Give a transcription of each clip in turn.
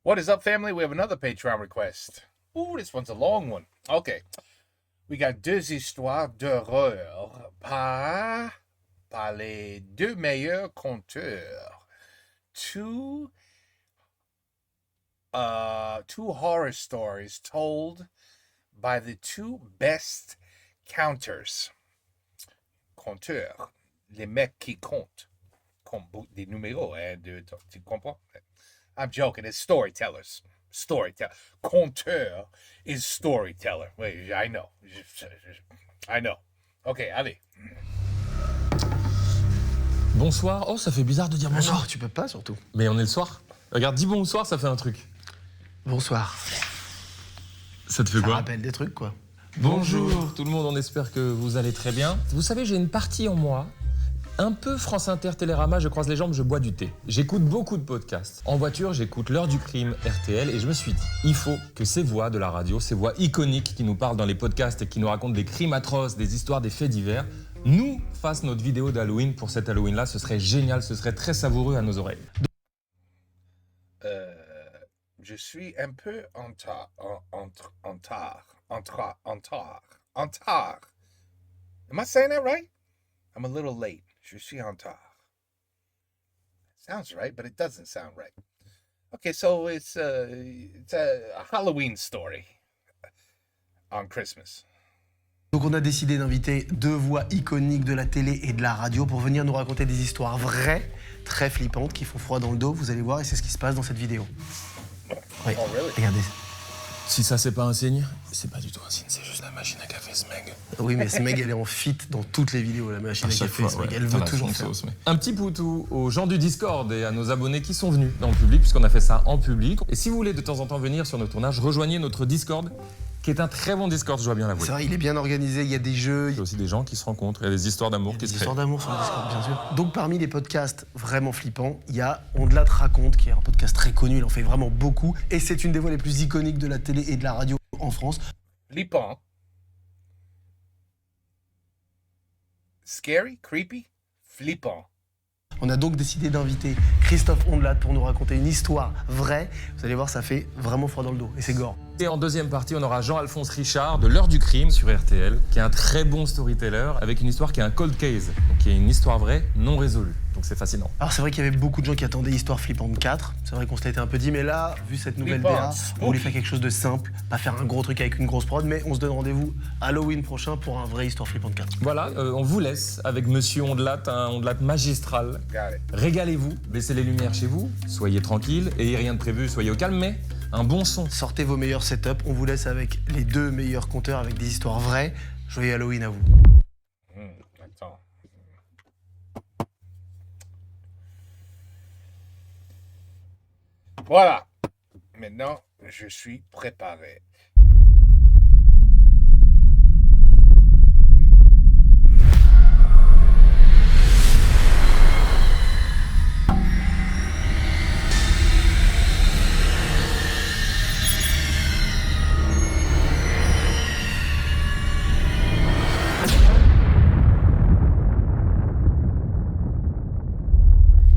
What is up, family? We have another Patreon request. Ooh, this one's a long one. Okay. We got deux histoires d'horreur par les deux meilleurs conteurs. Two horror stories told by the two best counters. Conteurs. Les mecs qui comptent. Des numéros, hein, tu comprends? I'm joking. It's storytellers. Storyteller. Conteur is storyteller. Wait, I know. Ok, allez. Bonsoir. Oh, ça fait bizarre de dire bonsoir. Non, tu peux pas surtout. Mais on est le soir. Regarde, dis bonsoir, ça fait un truc. Bonsoir. Ça te fait Ça quoi? rappelle des trucs, quoi. Bonjour tout le monde, on espère que vous allez très bien. Vous savez, j'ai une partie en moi, un peu France Inter, Télérama, je croise les jambes, je bois du thé. J'écoute beaucoup de podcasts. En voiture, j'écoute L'heure du crime, RTL, et je me suis dit, il faut que ces voix de la radio, ces voix iconiques qui nous parlent dans les podcasts et qui nous racontent des crimes atroces, des histoires, des faits divers, nous fassent notre vidéo d'Halloween pour cet Halloween-là. Ce serait génial, ce serait très savoureux à nos oreilles. Je suis un peu en retard. Am I saying that right? I'm a little late. Je suis en retard. Sounds right, but it doesn't sound right. Okay, so it's a Halloween story on Christmas. Donc on a décidé d'inviter deux voix iconiques de la télé et de la radio pour venir nous raconter des histoires vraies, très flippantes, qui font froid dans le dos, vous allez voir, et c'est ce qui se passe dans cette vidéo. Oui, Oh, really? regardez. Si ça, c'est pas un signe, c'est pas du tout un signe, c'est juste la machine à café Smeg. Oui, mais Smeg, elle est en fit dans toutes les vidéos, la machine à café, Smeg, elle veut toujours faire. Un petit poutou aux gens du Discord et à nos abonnés qui sont venus dans le public, puisqu'on a fait ça en public. Et si vous voulez de temps en temps venir sur nos tournages, rejoignez notre Discord, qui est un très bon Discord, je dois bien l'avouer. C'est vrai, il est bien organisé, il y a des jeux, Il y a aussi des gens qui se rencontrent, il y a des histoires d'amour qui des se histoires créent. d'amour sur le Discord, bien sûr. Donc parmi les podcasts vraiment flippants, il y a On de la te raconte, qui est un podcast très connu, il en fait vraiment beaucoup, et c'est une des voix les plus iconiques de la télé et de la radio en France. Flippant. Scary, creepy, flippant. On a donc décidé d'inviter Christophe Ondelat pour nous raconter une histoire vraie. Vous allez voir, ça fait vraiment froid dans le dos, et c'est gore. Et en deuxième partie, on aura Jean-Alphonse Richard de L'heure du crime sur RTL, qui est un très bon storyteller, avec une histoire qui est un cold case, donc qui est une histoire vraie non résolue. Donc c'est fascinant. Alors c'est vrai qu'il y avait beaucoup de gens qui attendaient Histoire flippante 4. C'est vrai qu'on se l'était un peu dit, mais là, vu cette nouvelle Flippante, DA, on voulait faire quelque chose de simple, pas faire un gros truc avec une grosse prod, mais on se donne rendez-vous Halloween prochain pour un vrai Histoire flippante 4. Voilà, on vous laisse avec Monsieur Ondelat, un Ondelat magistral. Got it. Régalez-vous, baissez les lumières chez vous, soyez tranquilles, ayez rien de prévu, soyez au calme, mais un bon son. Sortez vos meilleurs setups, on vous laisse avec les deux meilleurs compteurs avec des histoires vraies. Joyeux Halloween à vous. Attends. Voilà. Maintenant, je suis préparé.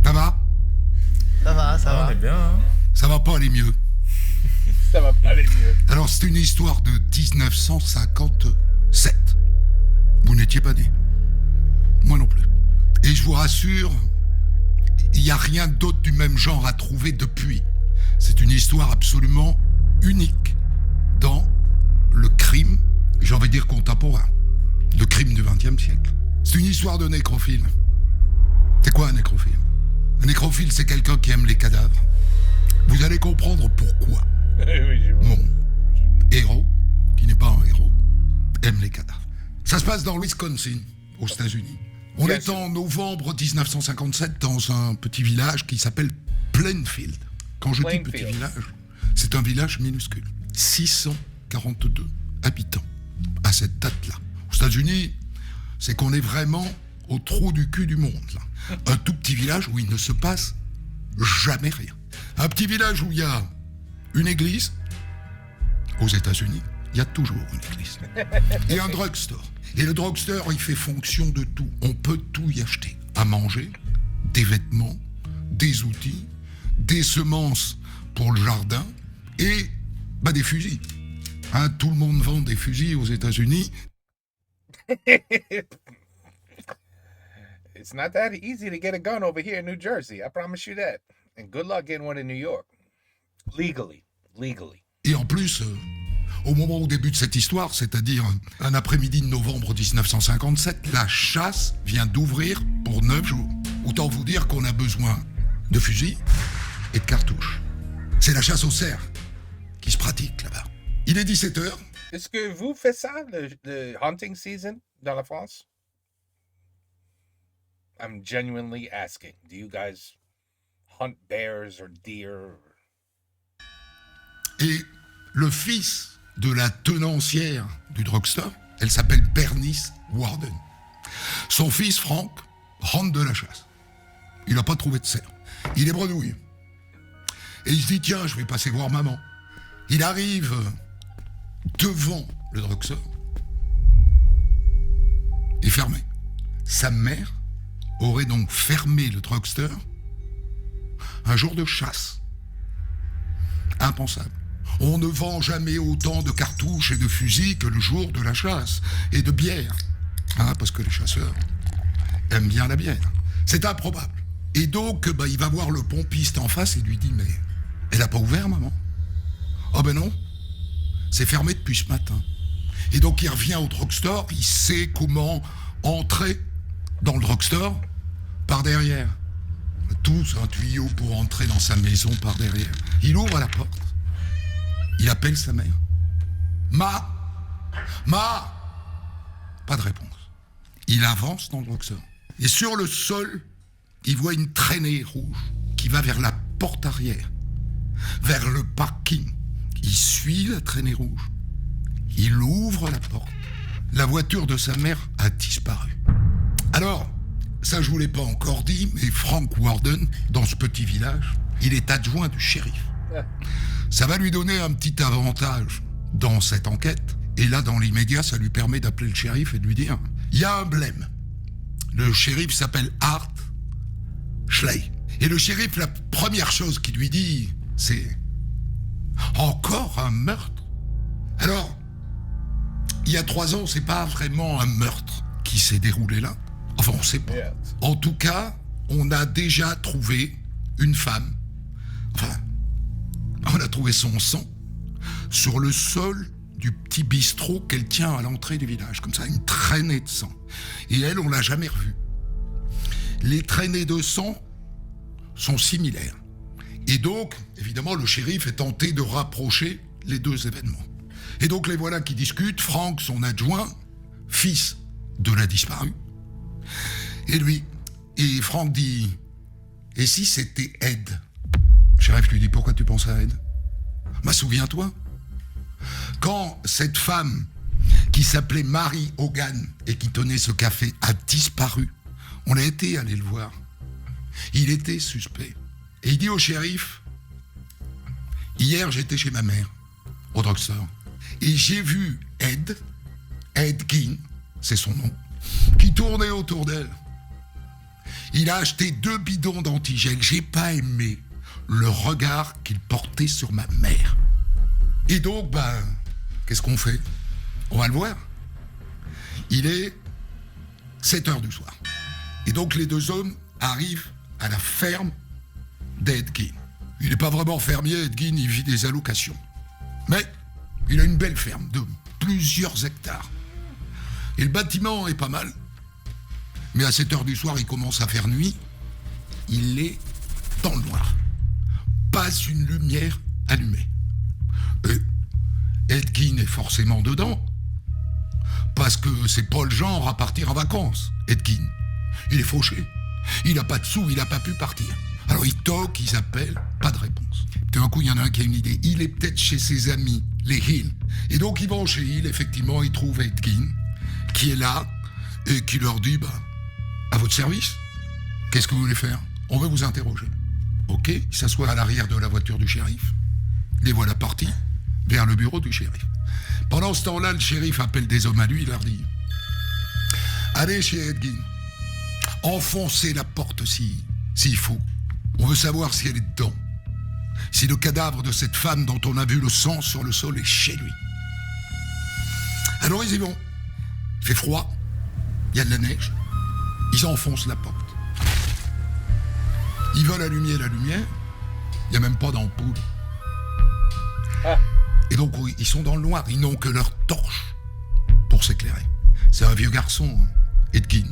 Ça va? Ça va. On est bien, hein. Ça va pas aller mieux. Ça va pas aller mieux. Alors, c'est une histoire de 1957. Vous n'étiez pas né. Moi non plus. Et je vous rassure, il n'y a rien d'autre du même genre à trouver depuis. C'est une histoire absolument unique dans le crime, j'ai envie de dire contemporain. Le crime du XXe siècle. C'est une histoire de nécrophile. C'est quoi un nécrophile? Un nécrophile, c'est quelqu'un qui aime les cadavres. Vous allez comprendre pourquoi. Oui, je vois. Mon héros, qui n'est pas un héros, aime les cadavres. Ça se passe dans le Wisconsin, aux États-Unis. On Bien est sûr. en novembre 1957 dans un petit village qui s'appelle Plainfield. Quand je dis petit Plainfield. village, c'est un village minuscule. 642 habitants à cette date-là. Aux États-Unis, c'est qu'on est vraiment au trou du cul du monde, là. Un tout petit village où il ne se passe jamais rien. Un petit village où il y a une église. Aux États-Unis, il y a toujours une église. Et un drugstore. Et le drugstore, il fait fonction de tout. On peut tout y acheter. À manger, des vêtements, des outils, des semences pour le jardin et des fusils. Hein, tout le monde vend des fusils aux États-Unis. It's not that easy to get a gun over here in New Jersey. I promise you that. And good luck getting one in New York. Legally. Et en plus, au moment où débute cette histoire, c'est-à-dire un après-midi de novembre 1957, la chasse vient d'ouvrir pour 9 jours. Autant vous dire qu'on a besoin de fusils et de cartouches. C'est la chasse au cerf qui se pratique là-bas. Il est 17h. Est-ce que vous faites ça, le hunting season dans la France? I'm genuinely asking. Do you guys hunt bears or deer? Et le fils de la tenancière du drugstore, elle s'appelle Bernice Warden. Son fils, Frank, rentre de la chasse. Il n'a pas trouvé de cerf. Il est bredouille. Et il se dit, tiens, je vais passer voir maman. Il arrive devant le drugstore et fermé. Sa mère aurait donc fermé le drugstore un jour de chasse. Impensable. On ne vend jamais autant de cartouches et de fusils que le jour de la chasse. Et de bière. Hein, parce que les chasseurs aiment bien la bière. C'est improbable. Et donc, il va voir le pompiste en face et lui dit, mais elle n'a pas ouvert, maman? Oh ben non, c'est fermé depuis ce matin. Et donc il revient au drugstore, il sait comment entrer dans le drugstore par derrière. Tous un tuyau pour entrer dans sa maison par derrière. Il ouvre la porte. Il appelle sa mère. Ma! Pas de réponse. Il avance dans le drugstore. Et sur le sol, il voit une traînée rouge qui va vers la porte arrière, vers le parking. Il suit la traînée rouge. Il ouvre la porte. La voiture de sa mère a disparu. Alors, ça je vous l'ai pas encore dit, mais Frank Warden, dans ce petit village, il est adjoint du shérif. Ça va lui donner un petit avantage dans cette enquête. Et là, dans l'immédiat, ça lui permet d'appeler le shérif et de lui dire, il y a un blême. Le shérif s'appelle Art Schley. Et le shérif, la première chose qu'il lui dit, c'est encore un meurtre. Alors, il y a 3 ans, c'est pas vraiment un meurtre qui s'est déroulé là. Enfin, on sait pas. En tout cas, on a déjà trouvé une femme. Enfin, on a trouvé son sang sur le sol du petit bistrot qu'elle tient à l'entrée du village. Comme ça, une traînée de sang. Et elle, on l'a jamais revue. Les traînées de sang sont similaires. Et donc, évidemment, le shérif est tenté de rapprocher les 2 événements. Et donc, les voilà qui discutent. Frank, son adjoint, fils de la disparue, et lui. Et Frank dit, et si c'était Ed? Le shérif lui dit, pourquoi tu penses à Ed? Souviens-toi, quand cette femme qui s'appelait Mary Hogan et qui tenait ce café a disparu, on a été allé le voir. Il était suspect. Et il dit au shérif, hier j'étais chez ma mère, au drugstore, et j'ai vu Ed Gein, c'est son nom, qui tournait autour d'elle. Il a acheté 2 bidons d'antigel. J'ai pas aimé le regard qu'il portait sur ma mère. Et donc, qu'est-ce qu'on fait? On va le voir. Il est 7h du soir. Et donc, les 2 hommes arrivent à la ferme d'Ed Gein. Il n'est pas vraiment fermier, Ed Gein, il vit des allocations. Mais il a une belle ferme de plusieurs hectares. Et le bâtiment est pas mal. Mais à 7h du soir, il commence à faire nuit. Il est dans le noir. Pas une lumière allumée. Et Ed Gein est forcément dedans. Parce que c'est pas le genre à partir en vacances, Ed Gein. Il est fauché. Il n'a pas de sous, il n'a pas pu partir. Alors ils toquent, ils appellent, pas de réponse. Tout d'un coup, il y en a un qui a une idée. Il est peut-être chez ses amis, les Hill. Et donc ils vont chez Hill, effectivement, ils trouvent Ed Gein, qui est là, et qui leur dit, à votre service, qu'est-ce que vous voulez faire? On veut vous interroger. Ok, il s'assoit à l'arrière de la voiture du shérif. Les voilà partis vers le bureau du shérif. Pendant ce temps-là, le shérif appelle des hommes à lui, il leur dit, allez chez Ed Gein, enfoncez la porte s'il faut. On veut savoir si elle est dedans. si le cadavre de cette femme dont on a vu le sang sur le sol est chez lui. Alors ils y vont. Il fait froid, il y a de la neige, ils enfoncent la porte. Ils veulent allumer la lumière, il n'y a même pas d'ampoule. Et donc ils sont dans le noir, ils n'ont que leur torche pour s'éclairer. C'est un vieux garçon, Edgin.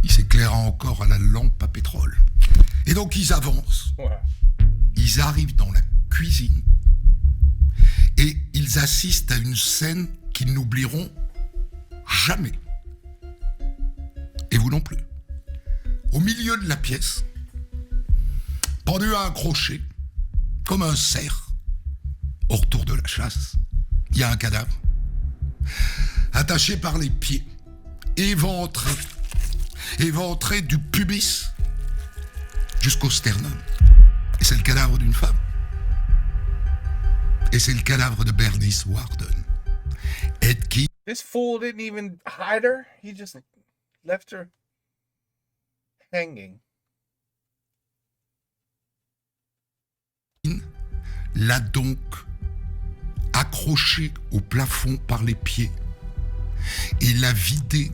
Il s'éclaire encore à la lampe à pétrole. Et donc ils avancent. Ouais. Ils arrivent dans la cuisine et ils assistent à une scène qu'ils n'oublieront jamais. Et vous non plus. Au milieu de la pièce, pendu à un crochet, comme un cerf, au retour de la chasse, il y a un cadavre, attaché par les pieds, éventré du pubis jusqu'au sternum. Et c'est le cadavre d'une femme. Et c'est le cadavre de Bernice Warden. Edgin This fool didn't even hide her. He just left her hanging. l'a donc accrochée au plafond par les pieds et l'a vidé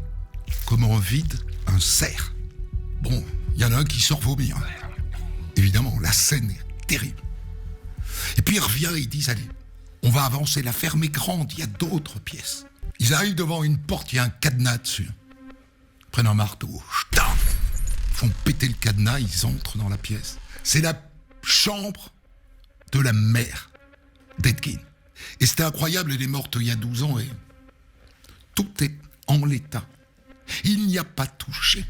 comme on vide un cerf. Bon, il y en a un qui sort vomir. Évidemment, la scène est terrible. Et puis il revient et ils disent, allez, on va avancer, la ferme est grande, il y a d'autres pièces. Ils arrivent devant une porte, il y a un cadenas dessus. Ils prennent un marteau, ils font péter le cadenas, ils entrent dans la pièce. C'est la chambre de la mère d'Edgin. Et c'était incroyable, elle est morte il y a 12 ans et tout est en l'état. Il n'y a pas touché.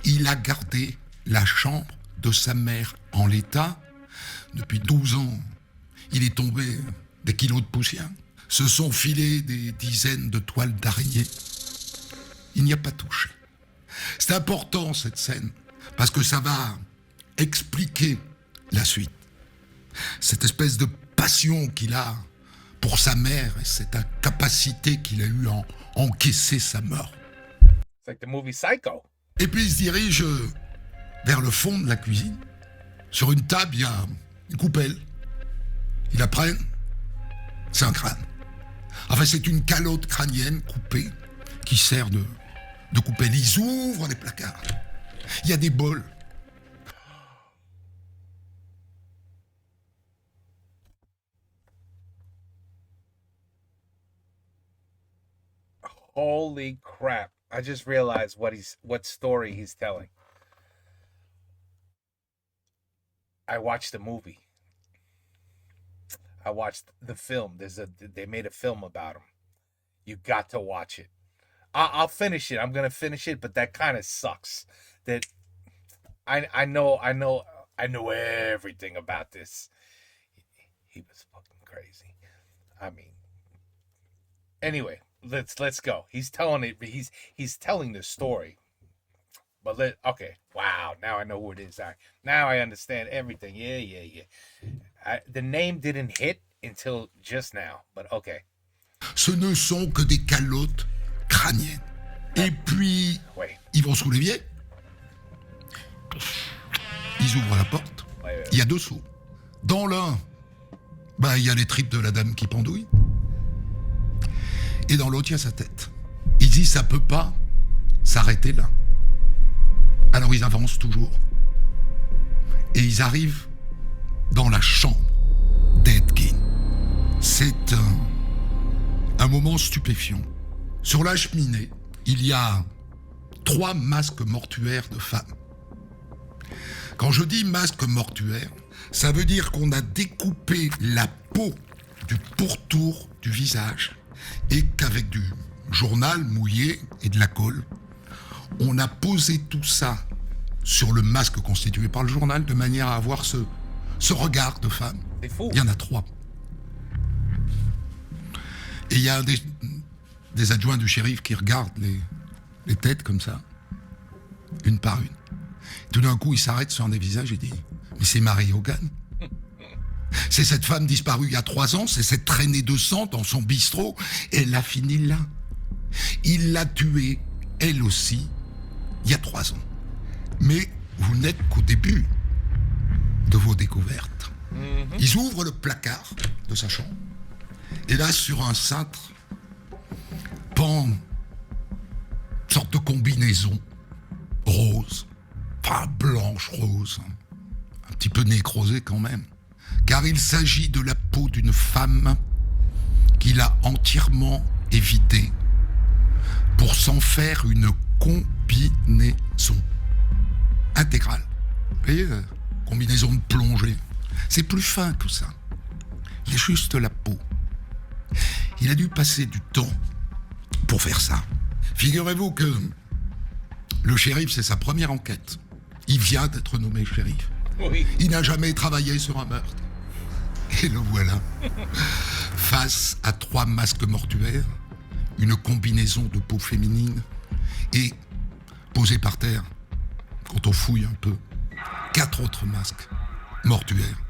Il a gardé la chambre de sa mère en l'état. Depuis 12 ans, il est tombé des kilos de poussière. Se sont filés des dizaines de toiles d'araignée. Il n'y a pas touché. C'est important cette scène, parce que ça va expliquer la suite. Cette espèce de passion qu'il a pour sa mère et cette incapacité qu'il a eue à encaisser sa mort. It's like the movie Psycho. Et puis il se dirige vers le fond de la cuisine. Sur une table, il y a une coupelle. Ils la prennent, c'est un crâne. Enfin, c'est une calotte crânienne coupée qui sert de coupelle. Ils ouvrent les placards. Il y a des bols. Holy crap. I just realized what story he's telling. I watched the movie. I watched the film. They made a film about him. You got to watch it. I'll finish it. I'm gonna finish it, but that kind of sucks. That I know everything about this. He was fucking crazy. I mean, anyway, let's go. He's telling it. He's telling the story. But okay. Wow. Now I know who it is. Now I understand everything. Yeah. The name didn't hit until just now. But okay. Ce ne sont que des calottes crâniennes. Et puis, ils vont sous l'évier. Ils ouvrent la porte. Il y a 2 seaux. Dans l'un, il y a les tripes de la dame qui pendouille. Et dans l'autre, il y a sa tête. Ils disent, ça peut pas s'arrêter là. Alors ils avancent toujours. Et ils arrivent dans la chambre d'Edgin. C'est un moment stupéfiant. Sur la cheminée, il y a 3 masques mortuaires de femmes. Quand je dis masque mortuaire, ça veut dire qu'on a découpé la peau du pourtour du visage et qu'avec du journal mouillé et de la colle, on a posé tout ça sur le masque constitué par le journal de manière à avoir ce regard de femme. C'est fou. Il y en a 3. Et il y a des adjoints du shérif qui regardent les têtes comme ça, une par une. Tout d'un coup, il s'arrête sur un des visages et dit « Mais c'est Mary Hogan. C'est cette femme disparue il y a 3 ans, c'est cette traînée de sang dans son bistrot. Elle a fini là. Il l'a tuée, elle aussi, il y a 3 ans. Mais vous n'êtes qu'au début. de vos découvertes. Ils ouvrent le placard de sa chambre. Et là, sur un cintre, pend une sorte de combinaison rose, enfin blanche-rose, un petit peu nécrosée quand même, car il s'agit de la peau d'une femme qu'il a entièrement évitée pour s'en faire une combinaison intégrale. Vous voyez, combinaison de plongée. C'est plus fin que ça. Il y a juste la peau. Il a dû passer du temps pour faire ça. Figurez-vous que le shérif, c'est sa première enquête. Il vient d'être nommé shérif. Oui. Il n'a jamais travaillé sur un meurtre. Et le voilà. Face à 3 masques mortuaires, une combinaison de peau féminine et, posé par terre, quand on fouille un peu, 4 autres masques mortuaires,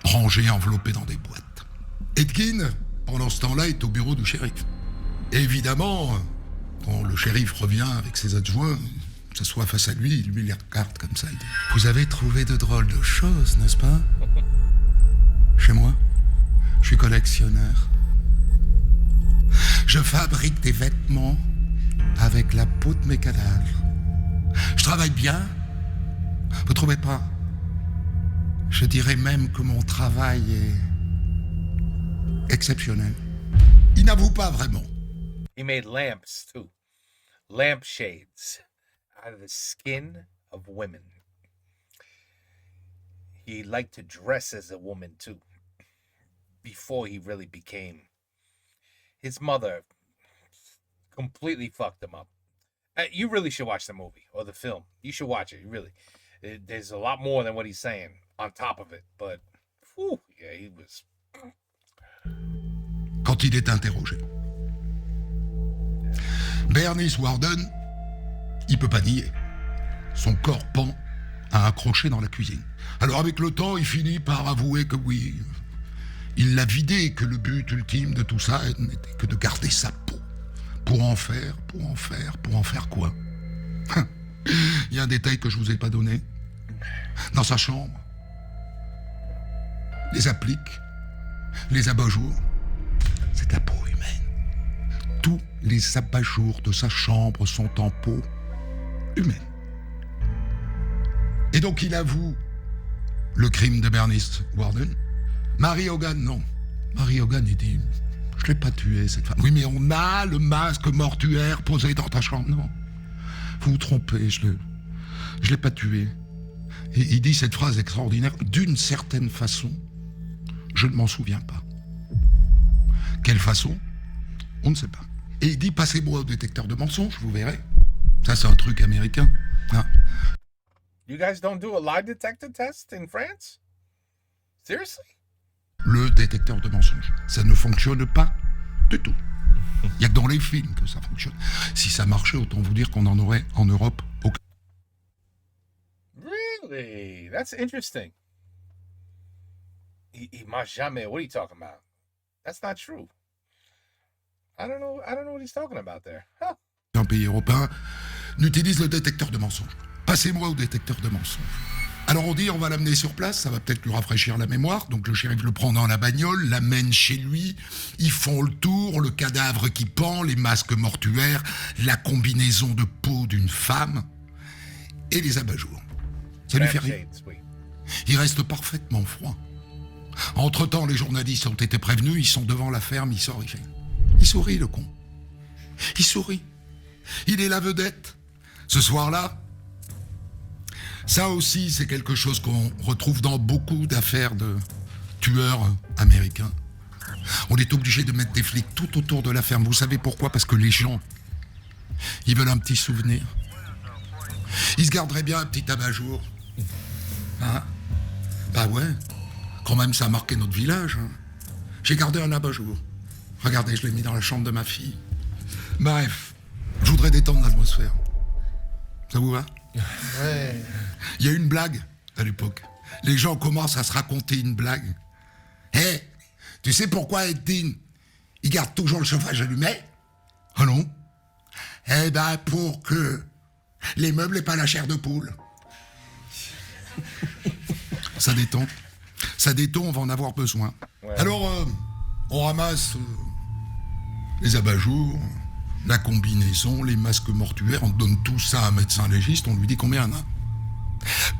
rangés, enveloppés dans des boîtes. Edkin, pendant ce temps-là, est au bureau du shérif. Et évidemment, quand le shérif revient avec ses adjoints, s'assoit face à lui, il lui les regarde comme ça. Il dit, « Vous avez trouvé de drôles de choses, n'est-ce pas ? Chez moi, je suis collectionneur. Je fabrique des vêtements avec la peau de mes cadavres. Je travaille bien. Vous trouvez pas ? Je dirais même que mon travail est exceptionnel. Il n'avoue pas vraiment. He made lamps, too. Lampshades out of the skin of women. He liked to dress as a woman, too. Before he really became. His mother completely fucked him up. You really should watch the movie or the film. You should watch it, really. There's a lot more than what he's saying on top of it, but whew, yeah, he was. Quand il est interrogé, Bernice Warden, il peut pas nier. Son corps pend à un crochet dans la cuisine. Alors avec le temps, il finit par avouer que oui, il l'a vidé et que le but ultime de tout ça n'était que de garder sa peau. Pour en faire quoi ? Il y a un détail que je vous ai pas donné. Dans sa chambre, les appliques, les abat-jours, c'est de la peau humaine. Tous les abat-jours de sa chambre sont en peau humaine. Et donc il avoue le crime de Bernice Warden. Mary Hogan, non. Mary Hogan, il dit, je l'ai pas tué, cette femme. Oui, mais on a le masque mortuaire posé dans ta chambre. Non, vous vous trompez, je l'ai pas tué. Et il dit cette phrase extraordinaire, d'une certaine façon, je ne m'en souviens pas. Quelle façon ? On ne sait pas. Et il dit, passez-moi au détecteur de mensonges, vous verrez. Ça, c'est un truc américain. Hein. You guys don't do a lie detector test in France? Seriously? Le détecteur de mensonges, ça ne fonctionne pas du tout. Il n'y a que dans les films que ça fonctionne. Si ça marchait, autant vous dire qu'on en aurait en Europe aucun. Really? That's interesting. Il m'a jamais. What are you talking about? That's not true. I don't know what he's talking about there. Huh. Un pays européen n'utilise le détecteur de mensonges. Passez-moi au détecteur de mensonges. Alors on dit, on va l'amener sur place, ça va peut-être lui rafraîchir la mémoire. Donc le shérif le prend dans la bagnole, l'amène chez lui. Ils font le tour, le cadavre qui pend, les masques mortuaires, la combinaison de peau d'une femme et les abat-jours. Ça lui fait rire. Lampshades, oui. Il reste parfaitement froid. Entre-temps, les journalistes ont été prévenus, ils sont devant la ferme, il sort, il fait... Il sourit, le con. Il sourit. Il est la vedette. Ce soir-là, ça aussi, c'est quelque chose qu'on retrouve dans beaucoup d'affaires de tueurs américains. On est obligé de mettre des flics tout autour de la ferme. Vous savez pourquoi ? Parce que les gens, ils veulent un petit souvenir. Ils se garderaient bien un petit abat-jour. Hein ? Bah ouais. Quand même, ça a marqué notre village. Hein. J'ai gardé un abat-jour. Regardez, je l'ai mis dans la chambre de ma fille. Bref, je voudrais détendre l'atmosphère. Ça vous va ? Ouais. Il y a une blague à l'époque. Les gens commencent à se raconter une blague. Hé, tu sais pourquoi Edine, il garde toujours le chauffage allumé ? Ah non ? Eh ben, pour que les meubles n'aient pas la chair de poule. Ça détend. Ça détend, on va en avoir besoin. Ouais. Alors, on ramasse les abat-jours, la combinaison, les masques mortuaires, on donne tout ça à un médecin légiste, on lui dit combien il y en a.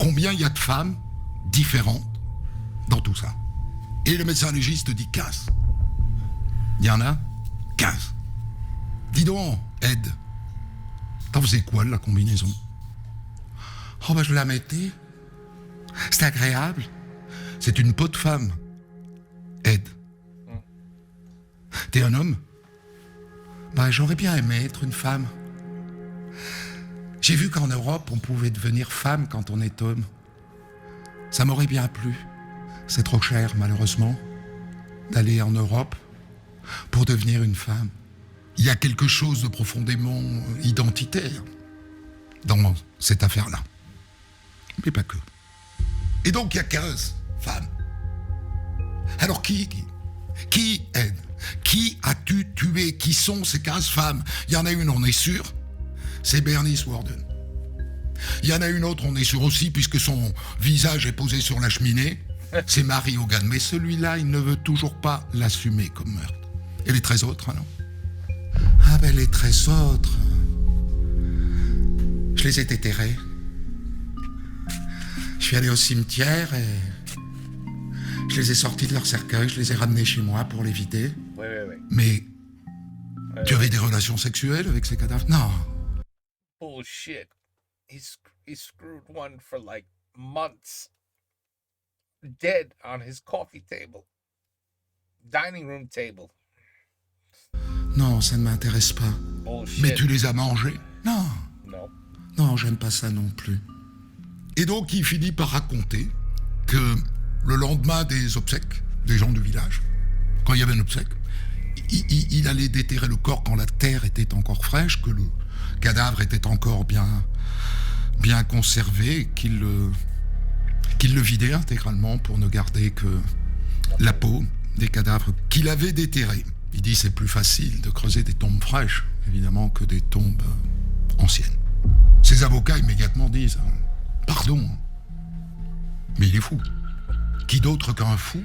Combien il y a de femmes différentes dans tout ça. Et le médecin légiste dit 15. Il y en a 15. Dis donc, Ed, t'en faisais quoi de la combinaison? Oh ben je la mettais. C'est agréable. C'est une peau de femme. Ed. T'es un homme? Ben j'aurais bien aimé être une femme. J'ai vu qu'en Europe, on pouvait devenir femme quand on est homme. Ça m'aurait bien plu. C'est trop cher, malheureusement, d'aller en Europe pour devenir une femme. Il y a quelque chose de profondément identitaire dans cette affaire-là. Mais pas que. Et donc, il y a 15 femmes. Alors, qui aide? Qui as-tu tué? Qui sont ces 15 femmes? Il y en a une, on est sûr, c'est Bernice Worden. Il y en a une autre, on est sûr aussi, puisque son visage est posé sur la cheminée, c'est Marie Hogan. Mais celui-là, il ne veut toujours pas l'assumer comme meurtre. Et les 13 autres, alors? Ah ben les 13 autres, je les ai déterrés. Je suis allé au cimetière et je les ai sortis de leur cercueil, je les ai ramenés chez moi pour les vider. Oui. Mais tu avais des relations sexuelles avec ces cadavres? Non. Bullshit. He screwed one for like months. Dead on his coffee table. Dining room table. Non, ça ne m'intéresse pas. Bullshit. Mais tu les as mangés? Non. No. Non, j'aime pas ça non plus. Et donc, il finit par raconter que le lendemain des obsèques, des gens du village, quand il y avait un obsèque, il allait déterrer le corps quand la terre était encore fraîche, que le cadavre était encore bien conservé, qu'il le vidait intégralement pour ne garder que la peau des cadavres qu'il avait déterrés. Il dit c'est plus facile de creuser des tombes fraîches, évidemment, que des tombes anciennes. Ses avocats immédiatement disent pardon, mais il est fou. Qui d'autre qu'un fou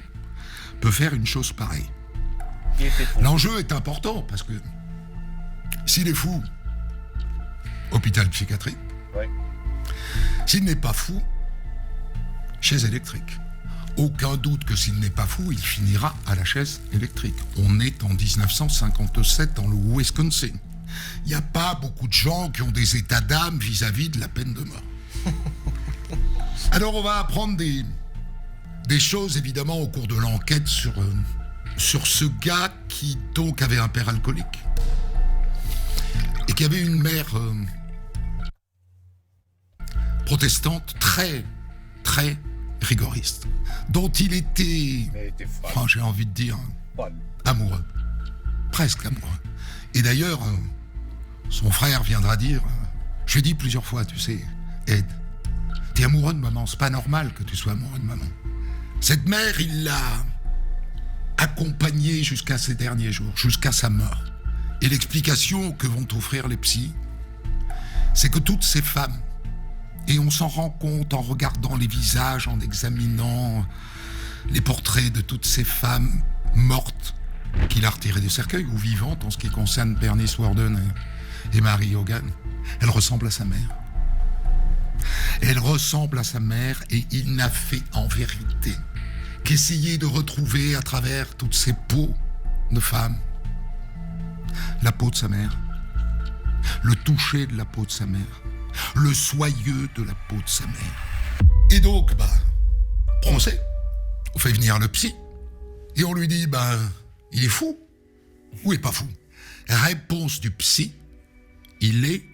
peut faire une chose pareille? Il était fou. L'enjeu est important parce que s'il est fou, hôpital psychiatrique. Ouais. S'il n'est pas fou, chaise électrique. Aucun doute que s'il n'est pas fou, il finira à la chaise électrique. On est en 1957 dans le Wisconsin. Il n'y a pas beaucoup de gens qui ont des états d'âme vis-à-vis de la peine de mort. Alors on va apprendre des choses évidemment au cours de l'enquête sur ce gars qui donc avait un père alcoolique et qui avait une mère protestante très rigoriste, dont il était, Mais il était fun. j'ai envie de dire, Fun. amoureux, presque amoureux. Et d'ailleurs, son frère viendra dire, je lui ai dit plusieurs fois, tu sais, Ed, t'es amoureux de maman, c'est pas normal que tu sois amoureux de maman. Cette mère, il l'a accompagnée jusqu'à ses derniers jours, jusqu'à sa mort. Et l'explication que vont offrir les psys, c'est que toutes ces femmes, et on s'en rend compte en regardant les visages, en examinant les portraits de toutes ces femmes mortes qu'il a retirées du cercueil, ou vivantes en ce qui concerne Bernice Worden et Marie Hogan, elles ressemblent à sa mère. Elle ressemble à sa mère et il n'a fait en vérité qu'essayer de retrouver à travers toutes ces peaux de femmes la peau de sa mère, le toucher de la peau de sa mère, le soyeux de la peau de sa mère. Et donc, procès, on fait venir le psy et on lui dit, il est fou ou il est pas fou? Réponse du psy, il est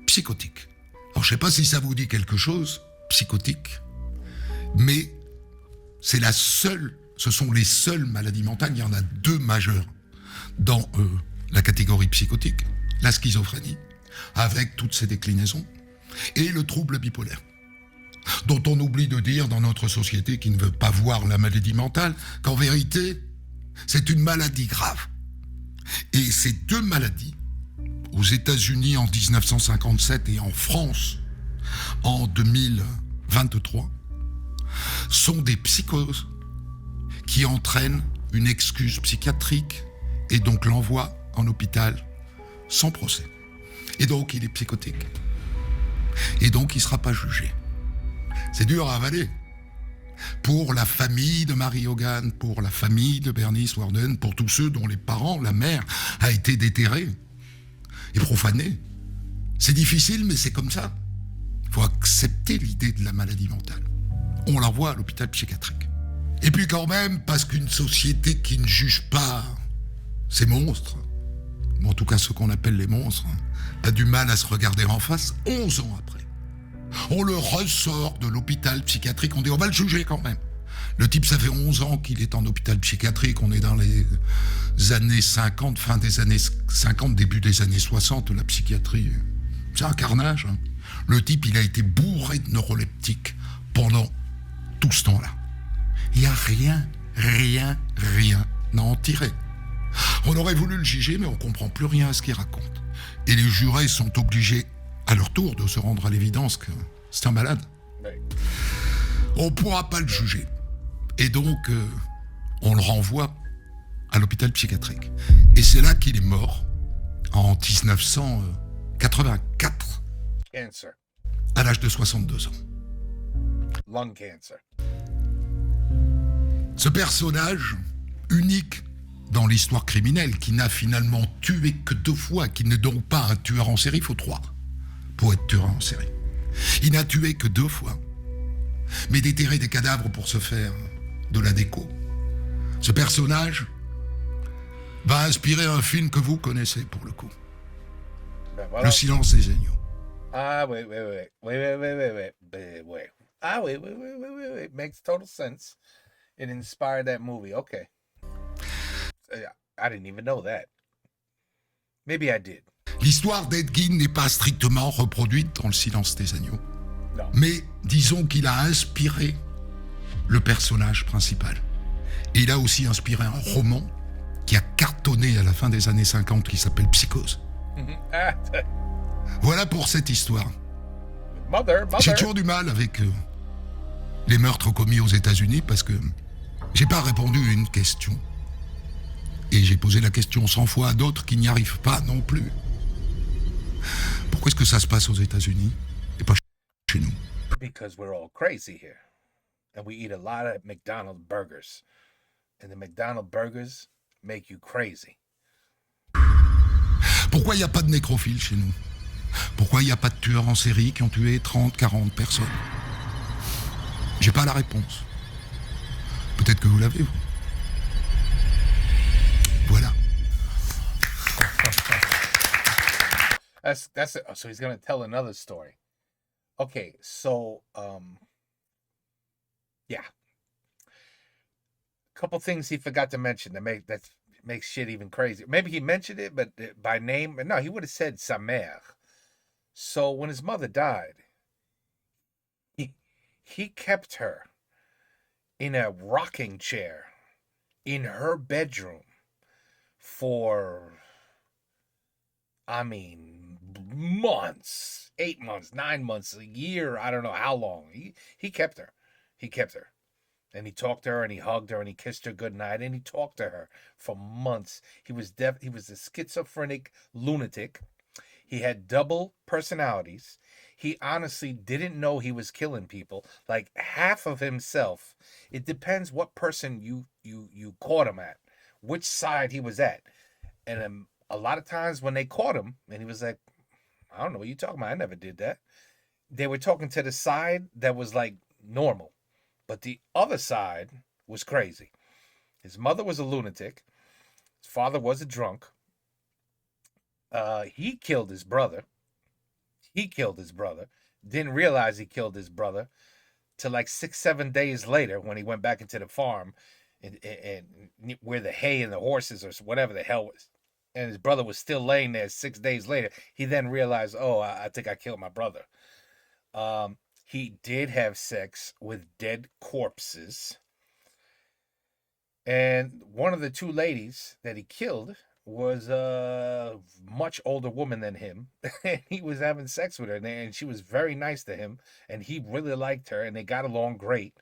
psychotique. Alors, je sais pas si ça vous dit quelque chose, psychotique, mais ce sont les seules maladies mentales, il y en a 2 majeures dans la catégorie psychotique, la schizophrénie, avec toutes ses déclinaisons, et le trouble bipolaire, dont on oublie de dire dans notre société qui ne veut pas voir la maladie mentale, qu'en vérité, c'est une maladie grave. Et ces 2 maladies, aux États-Unis en 1957 et en France en 2023, sont des psychoses qui entraînent une excuse psychiatrique et donc l'envoi en hôpital sans procès. Et donc il est psychotique. Et donc il ne sera pas jugé. C'est dur à avaler. Pour la famille de Marie Hogan, pour la famille de Bernice Worden, pour tous ceux dont les parents, la mère, a été déterrée et profanée. C'est difficile, mais c'est comme ça. Il faut accepter l'idée de la maladie mentale. On la revoit à l'hôpital psychiatrique. Et puis quand même, parce qu'une société qui ne juge pas ces monstres, ou en tout cas ceux qu'on appelle les monstres, a du mal à se regarder en face 11 ans après. On le ressort de l'hôpital psychiatrique, on dit on va le juger quand même. Le type, ça fait 11 ans qu'il est en hôpital psychiatrique, on est dans les années 50, fin des années 50, début des années 60, la psychiatrie, c'est un carnage. Hein. Le type, il a été bourré de neuroleptiques pendant tout ce temps-là. Il n'y a rien à en tirer. On aurait voulu le juger, mais on ne comprend plus rien à ce qu'il raconte. Et les jurés sont obligés, à leur tour, de se rendre à l'évidence que c'est un malade. On ne pourra pas le juger. Et donc, on le renvoie à l'hôpital psychiatrique. Et c'est là qu'il est mort, en 1984, Cancer. à l'âge de 62 ans. Lung cancer. Ce personnage unique dans l'histoire criminelle, qui n'a finalement tué que 2 fois, qui n'est donc pas un tueur en série, il faut 3 pour être tueur en série. Il n'a tué que 2 fois, mais déterrer des cadavres pour se faire de la déco. Ce personnage va inspirer un film que vous connaissez pour le coup. Ben voilà. Le silence des agneaux. Ah, wait. Ah, wait. Makes total sense. It inspired that movie. Okay. I didn't even know that. Maybe I did. L'histoire d'Ed Gein n'est pas strictement reproduite dans Le silence des agneaux. Non. Mais disons qu'il a inspiré le personnage principal. Et il a aussi inspiré un roman qui a cartonné à la fin des années 50 qui s'appelle Psychose. Ah, Voilà pour cette histoire. mother. J'ai toujours du mal avec les meurtres commis aux États-Unis parce que j'ai pas répondu à une question. Et j'ai posé la question 100 fois à d'autres qui n'y arrivent pas non plus. Pourquoi est-ce que ça se passe aux États-Unis et pas chez nous? Because we're all crazy here. And we eat a lot of McDonald's burgers. And the McDonald's burgers make you crazy. Pourquoi il n'y a pas de nécrophiles chez nous? Pourquoi il n'y a pas de tueurs en série qui ont tué 30, 40 personnes? J'ai pas la réponse. Peut-être que vous l'avez, vous. Voilà. That's it. So he's gonna tell another story. Okay, so yeah. A couple things he forgot to mention that makes shit even crazier. Maybe he mentioned it, but by name. No, he would have said sa mère. So when his mother died, he kept her in a rocking chair in her bedroom for, I mean, months, 8 months, 9 months, a year. I don't know how long. He kept her. He kept her. And he talked to her and he hugged her and he kissed her goodnight and he talked to her for months. He was He was a schizophrenic lunatic. He had double personalities. He honestly didn't know he was killing people, like half of himself. It depends what person you caught him at, which side he was at. And a lot of times when they caught him and he was like, I don't know what you're talking about. I never did that. They were talking to the side that was like normal, but the other side was crazy. His mother was a lunatic. His father was a drunk. He killed his brother. Didn't realize he killed his brother till like 6-7 days later when he went back into the farm and where the hay and the horses or whatever the hell was. And his brother was still laying there 6 days later. He then realized, oh, I think I killed my brother. He did have sex with dead corpses. And one of the 2 ladies that he killed was a much older woman than him. And he was having sex with her, and she was very nice to him, and he really liked her, and they got along great.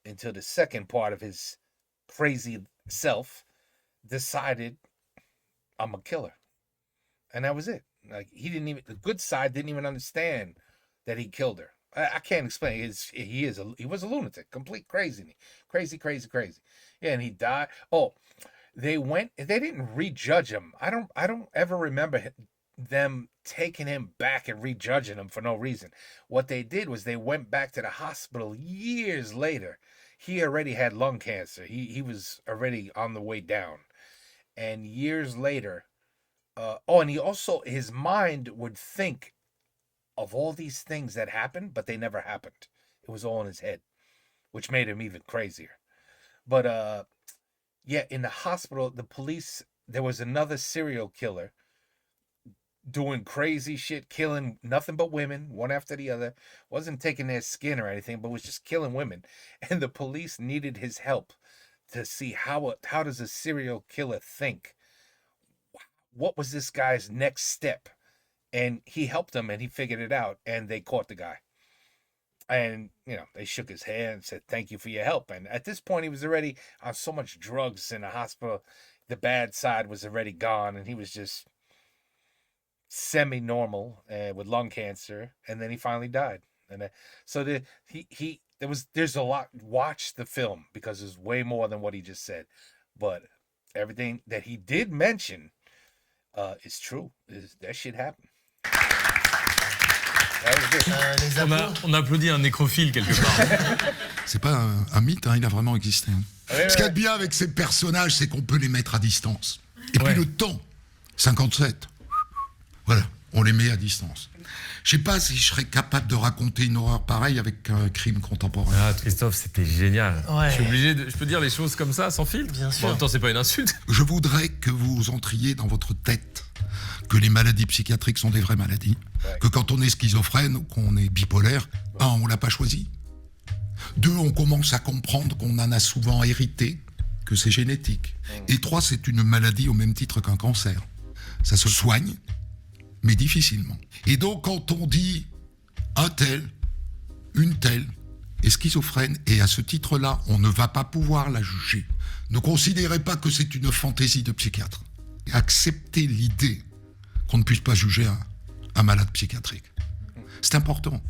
until the second part of his crazy self decided, I'm a killer. And that was it. Like, the good side didn't even understand that he killed her. I can't explain. He was a lunatic, complete crazy. Yeah, and he died. Oh, they didn't rejudge him. I don't ever remember them taking him back and rejudging him for no reason. What they did was they went back to the hospital years later. He already had lung cancer. He was already on the way down. And years later, and he also, his mind would think of all these things that happened, but they never happened. It was all in his head, which made him even crazier. But yeah, in the hospital, the police, there was another serial killer doing crazy shit, killing nothing but women, one after the other. Wasn't taking their skin or anything, but was just killing women. And the police needed his help to see how does a serial killer think? What was this guy's next step? And he helped them, and he figured it out, and they caught the guy. And, they shook his hand and said, thank you for your help. And at this point, he was already on so much drugs in the hospital. The bad side was already gone, and he was just semi-normal with lung cancer. And then he finally died. And so there's a lot. Watch the film, because there's way more than what he just said. But everything that he did mention is true. That shit happened. On applaudit un nécrophile quelque part. C'est pas un mythe, il a vraiment existé. Ce qu'il y a de bien avec ces personnages, c'est qu'on peut les mettre à distance. Et puis le temps, 57, voilà, on les met à distance. Je sais pas si je serais capable de raconter une horreur pareille avec un crime contemporain. Ah, Christophe, c'était génial. Ouais. Je peux dire les choses comme ça, sans filtre? Bien sûr. En même temps, c'est pas une insulte. Je voudrais que vous entriez dans votre tête que les maladies psychiatriques sont des vraies maladies, que quand on est schizophrène ou qu'on est bipolaire, on l'a pas choisi. 2, on commence à comprendre qu'on en a souvent hérité, que c'est génétique. Et 3, c'est une maladie au même titre qu'un cancer. Ça se soigne, mais difficilement. Et donc, quand on dit un tel, une telle est schizophrène, et à ce titre-là, on ne va pas pouvoir la juger. Ne considérez pas que c'est une fantaisie de psychiatre. Acceptez l'idée qu'on ne puisse pas juger un malade psychiatrique. C'est important.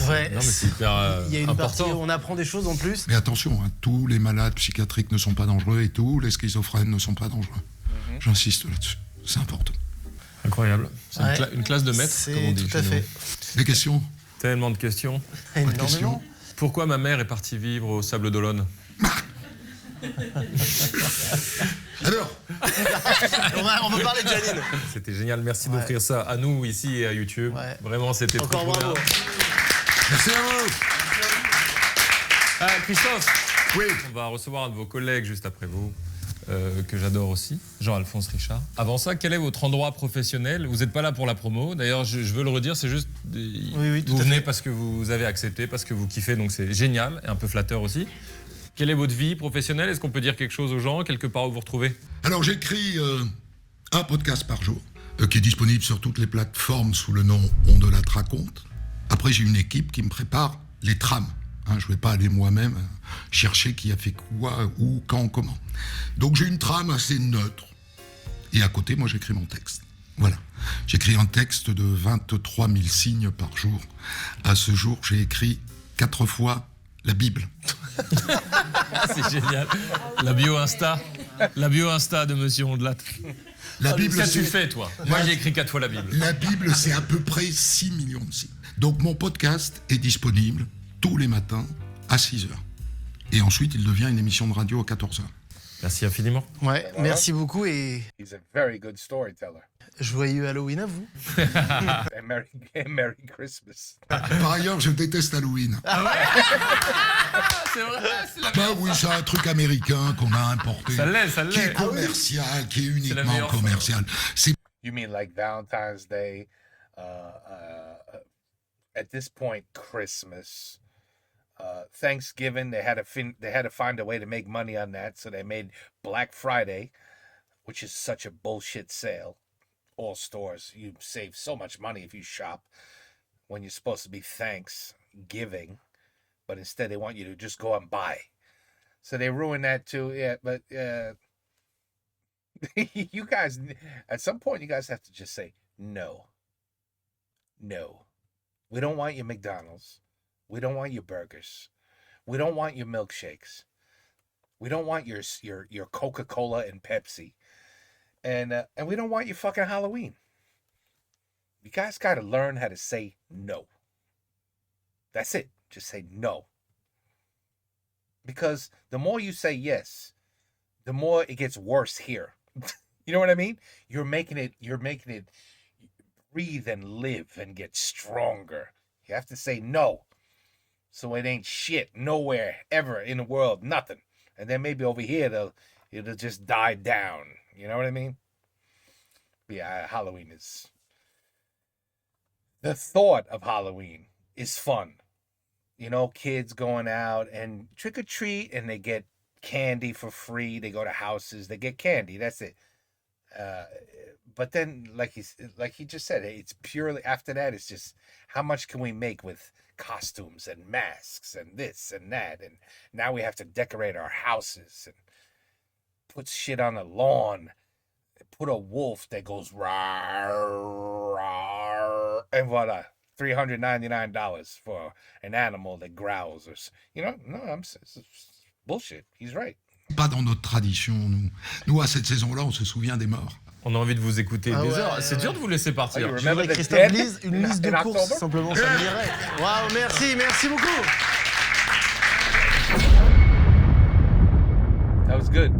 Ouais, Non, mais c'est hyper il y a une important. partie où on apprend des choses en plus. Mais attention, tous les malades psychiatriques ne sont pas dangereux et tous les schizophrènes ne sont pas dangereux. J'insiste là-dessus. C'est important. Incroyable. C'est une classe de maître, C'est comme on dit tout à chez nous. fait. Des questions? Tellement de questions. Énormément. Pourquoi ma mère est partie vivre au Sable d'Olonne? Alors, On va parler de Janine. C'était génial. Merci d'offrir ça à nous ici et à YouTube. Ouais. Vraiment, c'était trop Encore bravo. bien. merci à vous. Christophe, Oui. on va recevoir un de vos collègues juste après vous, que j'adore aussi, Jean-Alphonse Richard. Avant ça, quel est votre endroit professionnel? Vous n'êtes pas là pour la promo. D'ailleurs, je veux le redire, c'est juste... Oui, tout vous à venez fait. parce que vous avez accepté, parce que vous kiffez, donc c'est génial et un peu flatteur aussi. Quelle est votre vie professionnelle? Est-ce qu'on peut dire quelque chose aux gens, quelque part où vous vous retrouvez? Alors, j'écris un podcast par jour, qui est disponible sur toutes les plateformes sous le nom On de la raconte. Après, j'ai une équipe qui me prépare les trames. Je ne vais pas aller moi-même chercher qui a fait quoi, où, quand, comment. Donc, j'ai une trame assez neutre. Et à côté, moi, j'écris mon texte. Voilà. J'écris un texte de 23 000 signes par jour. À ce jour, j'ai écrit 4 fois la Bible. C'est génial. La bio Insta de Monsieur Ondelat. La Bible, Qu'as-tu c'est- fait, toi? Moi, j'ai écrit 4 fois la Bible. La Bible, c'est à peu près 6 millions de signes. Donc mon podcast est disponible tous les matins à 6h. Et ensuite, il devient une émission de radio à 14h. Merci infiniment. Ouais, merci beaucoup et He's a very good storyteller. joyeux Halloween à vous. And Merry Christmas. Par ailleurs, je déteste Halloween. C'est vrai, c'est la Bah oui, c'est un truc américain qu'on a importé. Ça l'est. Qui est commercial, qui est la uniquement meilleure commercial. C'est You mean like Valentine's Day? At this point, Christmas, Thanksgiving. They had to find a way to make money on that, so they made Black Friday, which is such a bullshit sale. All stores, you save so much money if you shop when you're supposed to be Thanksgiving, but instead they want you to just go and buy. So they ruined that too. Yeah, but you guys, at some point, you guys have to just say no. No, we don't want your McDonald's. We don't want your burgers. We don't want your milkshakes. We don't want your Coca-Cola and Pepsi, and we don't want your fucking Halloween. You guys got to learn how to say no. That's it. Just say no. Because the more you say yes, the more it gets worse here. You know what I mean? You're making it breathe and live and get stronger. You have to say no. So it ain't shit nowhere ever in the world, nothing. And then maybe over here it'll just die down. You know what I mean? But yeah, Halloween is... The thought of Halloween is fun. You know, kids going out and trick or treat, and they get candy for free. They go to houses, they get candy. That's it. But then, like he just said, it's purely after that. It's just how much can we make with costumes and masks and this and that, and now we have to decorate our houses and put shit on the lawn. Put a wolf that goes rawr, rawr, and voila. $399 for an animal that growls. Or, you know, no, it's bullshit. He's right. Pas dans notre tradition, nous. Nous, à cette saison-là, on se souvient des morts. On a envie de vous écouter des heures. C'est dur de vous laisser partir. Oh, Je voudrais que Christophe lise une liste de courses, simplement, ça me dirait. Waouh, merci beaucoup. That was good.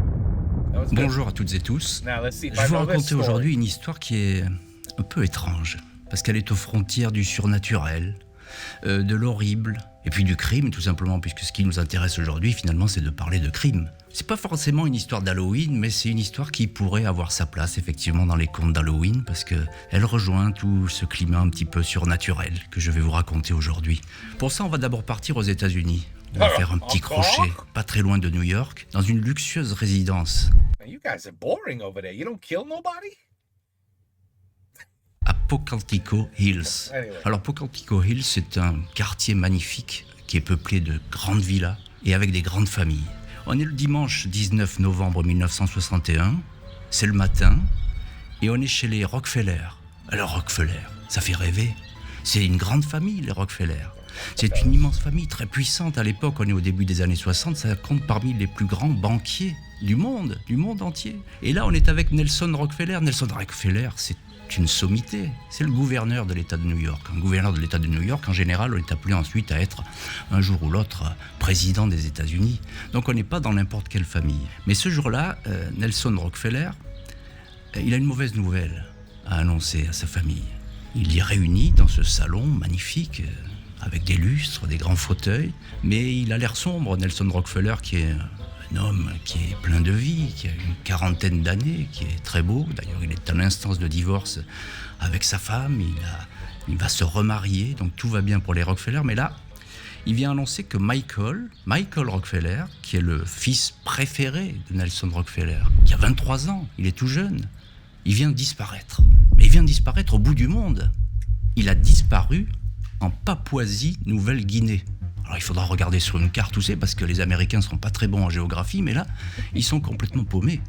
Bonjour à toutes et tous. Now, let's see if Je I vais vous know this raconter story. aujourd'hui une histoire qui est un peu étrange, parce qu'elle est aux frontières du surnaturel, de l'horrible, et puis du crime, tout simplement, puisque ce qui nous intéresse aujourd'hui, finalement, c'est de parler de crime. C'est pas forcément une histoire d'Halloween, mais c'est une histoire qui pourrait avoir sa place, effectivement, dans les contes d'Halloween, parce qu'elle rejoint tout ce climat un petit peu surnaturel que je vais vous raconter aujourd'hui. Pour ça, on va d'abord partir aux États-Unis. On va faire un petit crochet, pas très loin de New York, dans une luxueuse résidence. You guys are boring over there. You don't kill nobody? À Pocantico Hills. Anyway. Alors Pocantico Hills, c'est un quartier magnifique qui est peuplé de grandes villas et avec des grandes familles. On est le dimanche 19 novembre 1961, c'est le matin, et on est chez les Rockefeller. Alors Rockefeller, ça fait rêver. C'est une grande famille, les Rockefeller. C'est une immense famille très puissante. À l'époque, on est au début des années 60, ça compte parmi les plus grands banquiers du monde entier. Et là, on est avec Nelson Rockefeller. Nelson Rockefeller, c'est une sommité. C'est le gouverneur de l'État de New York. Un gouverneur de l'État de New York, en général, on est appelé ensuite à être, un jour ou l'autre, président des États-Unis. Donc on n'est pas dans n'importe quelle famille. Mais ce jour-là, Nelson Rockefeller, il a une mauvaise nouvelle à annoncer à sa famille. Il y est réuni dans ce salon magnifique, avec des lustres, des grands fauteuils, mais il a l'air sombre, Nelson Rockefeller, qui est un homme qui est plein de vie, qui a une quarantaine d'années, qui est très beau. D'ailleurs, il est en instance de divorce avec sa femme, il va se remarier, donc tout va bien pour les Rockefeller. Mais là, il vient annoncer que Michael Rockefeller, qui est le fils préféré de Nelson Rockefeller, qui a 23 ans, il est tout jeune, il vient disparaître. Mais il vient disparaître au bout du monde. Il a disparu en Papouasie-Nouvelle-Guinée. Alors il faudra regarder sur une carte où c'est, parce que les Américains ne sont pas très bons en géographie, mais là, ils sont complètement paumés.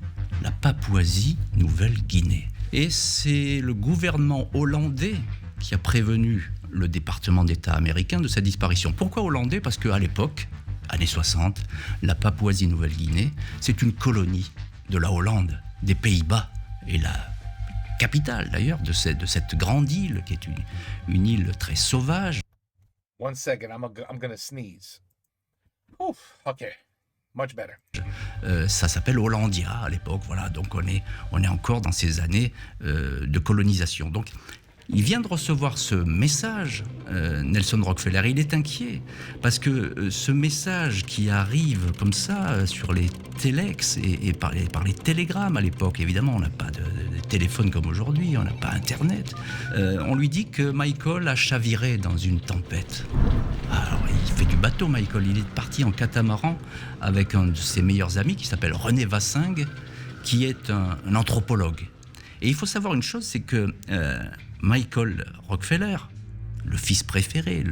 La Papouasie-Nouvelle-Guinée. Et c'est le gouvernement hollandais qui a prévenu le département d'État américain de sa disparition. Pourquoi hollandais ? Parce qu'à l'époque, années 60, la Papouasie-Nouvelle-Guinée, c'est une colonie de la Hollande, des Pays-Bas, et la capitale d'ailleurs de cette grande île, qui est une île très sauvage. 1 second, I'm gonna sneeze. Oof, okay, much better. Ça s'appelle Hollandia à l'époque, voilà. Donc on est encore dans ces années de colonisation. Donc il vient de recevoir ce message, Nelson Rockefeller. Il est inquiet parce que ce message qui arrive comme ça sur les téléx et par les télégrammes à l'époque, évidemment, on n'a pas de téléphone comme aujourd'hui, on n'a pas Internet. On lui dit que Michael a chaviré dans une tempête. Alors il fait du bateau, Michael. Il est parti en catamaran avec un de ses meilleurs amis qui s'appelle René Vassingue, qui est un anthropologue. Et il faut savoir une chose, c'est que Michael Rockefeller, le fils préféré,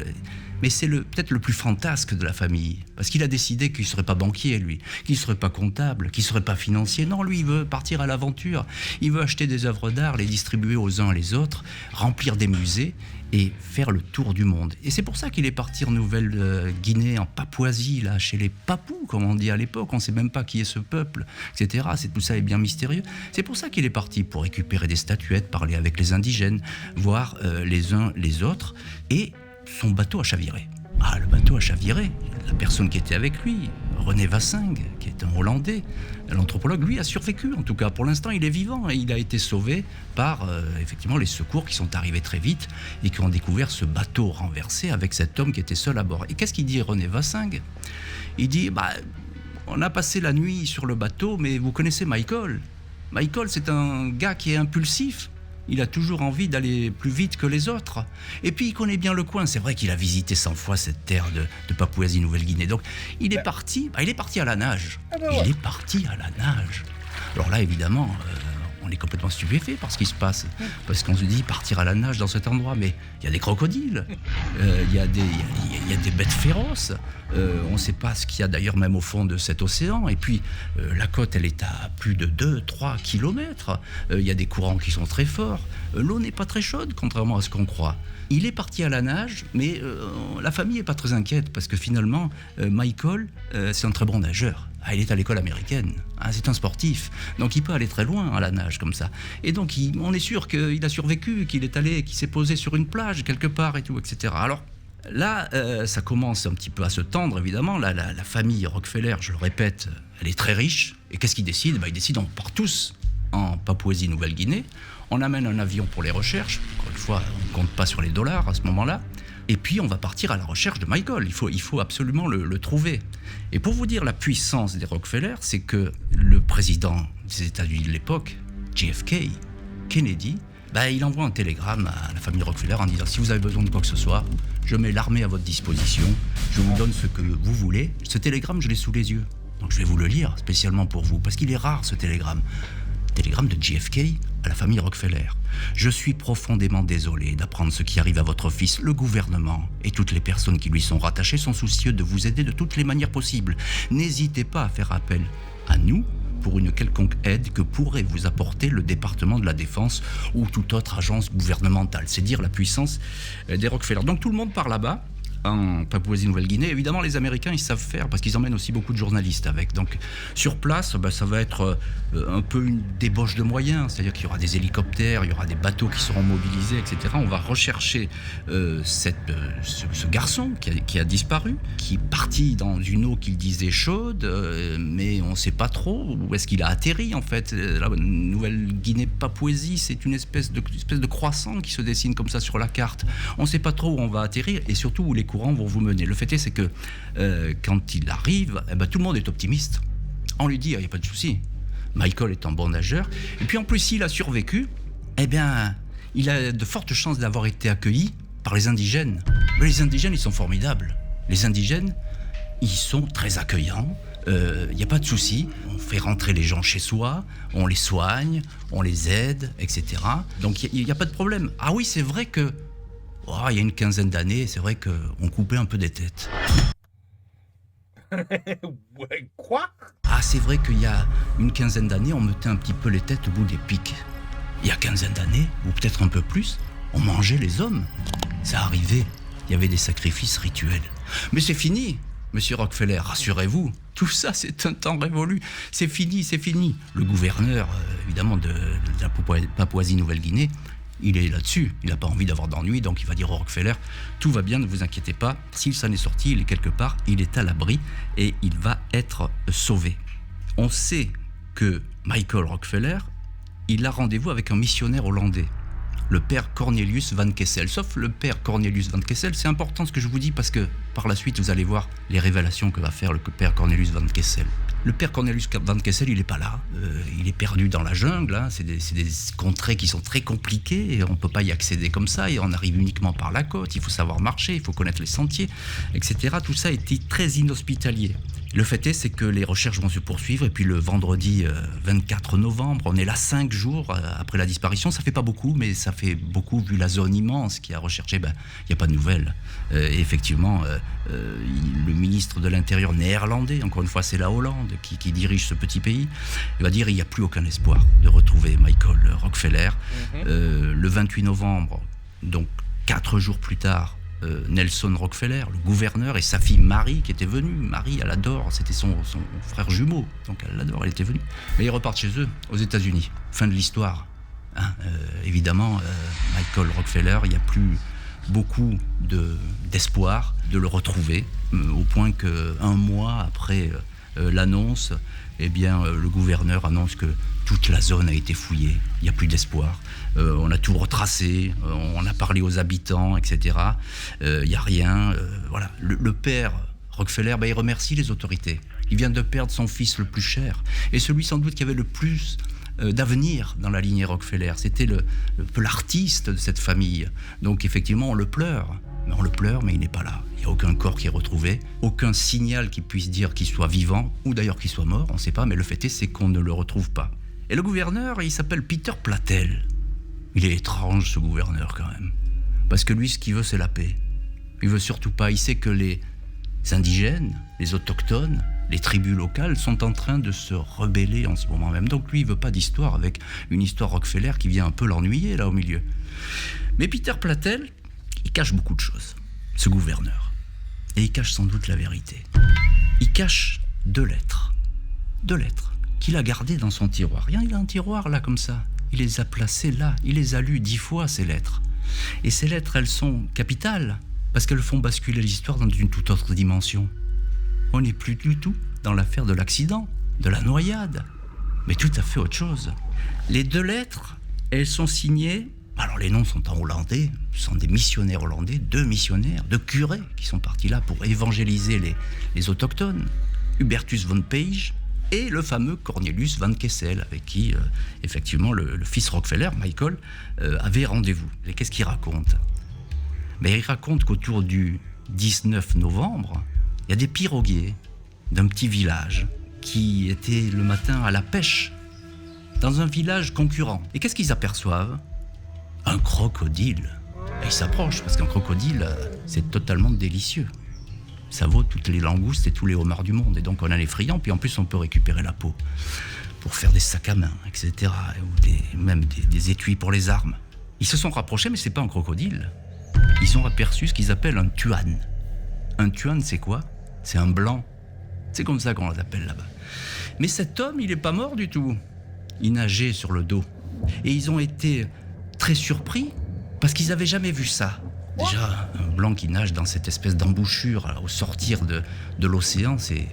Mais c'est peut-être le plus fantasque de la famille. Parce qu'il a décidé qu'il ne serait pas banquier, lui, qu'il ne serait pas comptable, qu'il ne serait pas financier. Non, lui, il veut partir à l'aventure. Il veut acheter des œuvres d'art, les distribuer aux uns et les autres, remplir des musées et faire le tour du monde. Et c'est pour ça qu'il est parti en Nouvelle-Guinée, en Papouasie, là, chez les Papous, comme on dit à l'époque. On ne sait même pas qui est ce peuple, etc. Tout ça est bien mystérieux. C'est pour ça qu'il est parti, pour récupérer des statuettes, parler avec les indigènes, voir les uns les autres. Et son bateau a chaviré. Ah, le bateau a chaviré. La personne qui était avec lui, René Vassingue, qui est un Hollandais, l'anthropologue, lui a survécu. En tout cas, pour l'instant, il est vivant et il a été sauvé par effectivement les secours qui sont arrivés très vite et qui ont découvert ce bateau renversé avec cet homme qui était seul à bord. Et qu'est-ce qu'il dit, René Vassingue ? Il dit on a passé la nuit sur le bateau, mais vous connaissez Michael. Michael, c'est un gars qui est impulsif. Il a toujours envie d'aller plus vite que les autres. Et puis, il connaît bien le coin. C'est vrai qu'il a visité 100 fois cette terre de Papouasie-Nouvelle-Guinée. Donc, il est parti à la nage. Il est parti à la nage. Alors là, évidemment, on est complètement stupéfait par ce qui se passe. Parce qu'on se dit, partir à la nage dans cet endroit, mais il y a des crocodiles, il y a des bêtes féroces. On ne sait pas ce qu'il y a d'ailleurs même au fond de cet océan. Et puis, la côte, elle est à plus de 2-3 kilomètres. Il y a des courants qui sont très forts. L'eau n'est pas très chaude, contrairement à ce qu'on croit. Il est parti à la nage, mais la famille n'est pas très inquiète, parce que finalement, Michael, c'est un très bon nageur. Il est à l'école américaine, c'est un sportif, donc il peut aller très loin à la nage comme ça. Et donc on est sûr qu'il a survécu, qu'il s'est posé sur une plage quelque part et tout, etc. Alors là, ça commence un petit peu à se tendre, évidemment. La famille Rockefeller, je le répète, elle est très riche. Et qu'est-ce qu'ils décident ? Ils décident, on part tous en Papouasie-Nouvelle-Guinée, on amène un avion pour les recherches. Encore une fois, on ne compte pas sur les dollars à ce moment-là. Et puis, on va partir à la recherche de Michael. Il faut absolument le trouver. Et pour vous dire la puissance des Rockefeller, c'est que le président des États-Unis de l'époque, JFK, Kennedy, il envoie un télégramme à la famille Rockefeller en disant « Si vous avez besoin de quoi que ce soit, je mets l'armée à votre disposition, je vous donne ce que vous voulez. » Ce télégramme, je l'ai sous les yeux. Donc, je vais vous le lire spécialement pour vous, parce qu'il est rare, ce télégramme. Télégramme de JFK à la famille Rockefeller. Je suis profondément désolé d'apprendre ce qui arrive à votre fils. Le gouvernement et toutes les personnes qui lui sont rattachées sont soucieux de vous aider de toutes les manières possibles. N'hésitez pas à faire appel à nous pour une quelconque aide que pourrait vous apporter le département de la Défense ou toute autre agence gouvernementale. C'est dire la puissance des Rockefeller. Donc tout le monde part là-bas. En Papouasie-Nouvelle-Guinée, évidemment, les Américains, ils savent faire parce qu'ils emmènent aussi beaucoup de journalistes avec. Donc, sur place, ça va être un peu une débauche de moyens, c'est-à-dire qu'il y aura des hélicoptères, il y aura des bateaux qui seront mobilisés, etc. On va rechercher ce garçon qui a disparu, qui est parti dans une eau qu'il disait chaude, mais on ne sait pas trop où est-ce qu'il a atterri, en fait. La Nouvelle-Guinée-Papouasie, c'est une espèce de croissant qui se dessine comme ça sur la carte. On ne sait pas trop où on va atterrir et surtout où les courants vont vous mener. Le fait est, c'est que quand il arrive, tout le monde est optimiste. On lui dit, il n'y a pas de souci. Michael est un bon nageur. Et puis en plus, s'il a survécu, il a de fortes chances d'avoir été accueilli par les indigènes. Mais les indigènes, ils sont formidables. Les indigènes, ils sont très accueillants. Il n'y a pas de souci. On fait rentrer les gens chez soi, on les soigne, on les aide, etc. Donc il n'y a pas de problème. Ah oui, c'est vrai que il y a une quinzaine d'années, c'est vrai qu'on coupait un peu des têtes. Quoi ? C'est vrai qu'il y a une quinzaine d'années, on mettait un petit peu les têtes au bout des pics. Il y a quinzaine d'années, ou peut-être un peu plus, on mangeait les hommes. Ça arrivait, il y avait des sacrifices rituels. Mais c'est fini, monsieur Rockefeller, rassurez-vous. Tout ça, c'est un temps révolu. C'est fini, c'est fini. Le gouverneur, évidemment, de la Papouasie-Nouvelle-Guinée, il est là-dessus, il n'a pas envie d'avoir d'ennui, donc il va dire au Rockefeller, tout va bien, ne vous inquiétez pas, s'il s'en est sorti, il est quelque part, il est à l'abri et il va être sauvé. On sait que Michael Rockefeller, il a rendez-vous avec un missionnaire hollandais, le père Cornelius van Kessel. Sauf le père Cornelius van Kessel, c'est important ce que je vous dis parce que par la suite, vous allez voir les révélations que va faire le père Cornelius van Kessel. Le père Cornelius van Kessel, il n'est pas là. Il est perdu dans la jungle. C'est des contrées qui sont très compliquées. Et on ne peut pas y accéder comme ça. Et on arrive uniquement par la côte. Il faut savoir marcher, il faut connaître les sentiers, etc. Tout ça était très inhospitalier. Le fait est, c'est que les recherches vont se poursuivre et puis le vendredi 24 novembre, on est là 5 jours après la disparition. Ça fait pas beaucoup, mais ça fait beaucoup vu la zone immense qui a recherché. Il n'y a pas de nouvelles. Et effectivement, le ministre de l'Intérieur néerlandais, encore une fois c'est la Hollande qui dirige ce petit pays, il va dire il n'y a plus aucun espoir de retrouver Michael Rockefeller. Le 28 novembre, donc 4 jours plus tard, Nelson Rockefeller, le gouverneur, et sa fille Marie qui était venue. Marie, elle adore, c'était son frère jumeau, donc elle l'adore, elle était venue. Mais ils repartent chez eux, aux États-Unis. Fin de l'histoire. Évidemment, Michael Rockefeller, il n'y a plus beaucoup d'espoir de le retrouver, au point qu'un mois après l'annonce, eh bien, le gouverneur annonce que toute la zone a été fouillée, il n'y a plus d'espoir. On a tout retracé, on a parlé aux habitants, etc. Il n'y a rien. Voilà. Le père Rockefeller, il remercie les autorités. Il vient de perdre son fils le plus cher, et celui sans doute qui avait le plus d'avenir dans la lignée Rockefeller. C'était peu l'artiste de cette famille. Donc effectivement, on le pleure, mais il n'est pas là. Il n'y a aucun corps qui est retrouvé, aucun signal qui puisse dire qu'il soit vivant, ou d'ailleurs qu'il soit mort, on ne sait pas, mais le fait est, c'est qu'on ne le retrouve pas. Et le gouverneur, il s'appelle Peter Platel. Il est étrange, ce gouverneur, quand même. Parce que lui, ce qu'il veut, c'est la paix. Il veut surtout pas. Il sait que les indigènes, les autochtones, les tribus locales sont en train de se rebeller en ce moment même. Donc lui, il veut pas d'histoire avec une histoire Rockefeller qui vient un peu l'ennuyer, là, au milieu. Mais Peter Platel, il cache beaucoup de choses, ce gouverneur. Et il cache sans doute la vérité. Il cache 2 lettres. 2 lettres qu'il a gardées dans son tiroir. Il a un tiroir, là, comme ça. Il les a placées là. Il les a lues 10 fois, ces lettres. Et ces lettres, elles sont capitales, parce qu'elles font basculer l'histoire dans une toute autre dimension. On n'est plus du tout dans l'affaire de l'accident, de la noyade, mais tout à fait autre chose. Les 2 lettres, elles sont signées, alors les noms sont en hollandais, ce sont des missionnaires hollandais, 2 missionnaires, 2 curés qui sont partis là pour évangéliser les autochtones, Hubertus von Page et le fameux Cornelius van Kessel, avec qui, effectivement, le fils Rockefeller, Michael, avait rendez-vous. Et qu'est-ce qu'il raconte ? Il raconte qu'autour du 19 novembre, il y a des piroguiers d'un petit village qui étaient le matin à la pêche dans un village concurrent. Et qu'est-ce qu'ils aperçoivent ? Un crocodile. Et ils s'approchent parce qu'un crocodile, c'est totalement délicieux. Ça vaut toutes les langoustes et tous les homards du monde. Et donc on a les friands, puis en plus on peut récupérer la peau pour faire des sacs à main, etc. Ou même des étuis pour les armes. Ils se sont rapprochés, mais c'est pas un crocodile. Ils ont aperçu ce qu'ils appellent un tuan. Un tuan, c'est quoi ? C'est un blanc. C'est comme ça qu'on l'appelle là-bas. Mais cet homme, il n'est pas mort du tout. Il nageait sur le dos. Et ils ont été très surpris parce qu'ils n'avaient jamais vu ça. Déjà, un blanc qui nage dans cette espèce d'embouchure au sortir de l'océan, c'est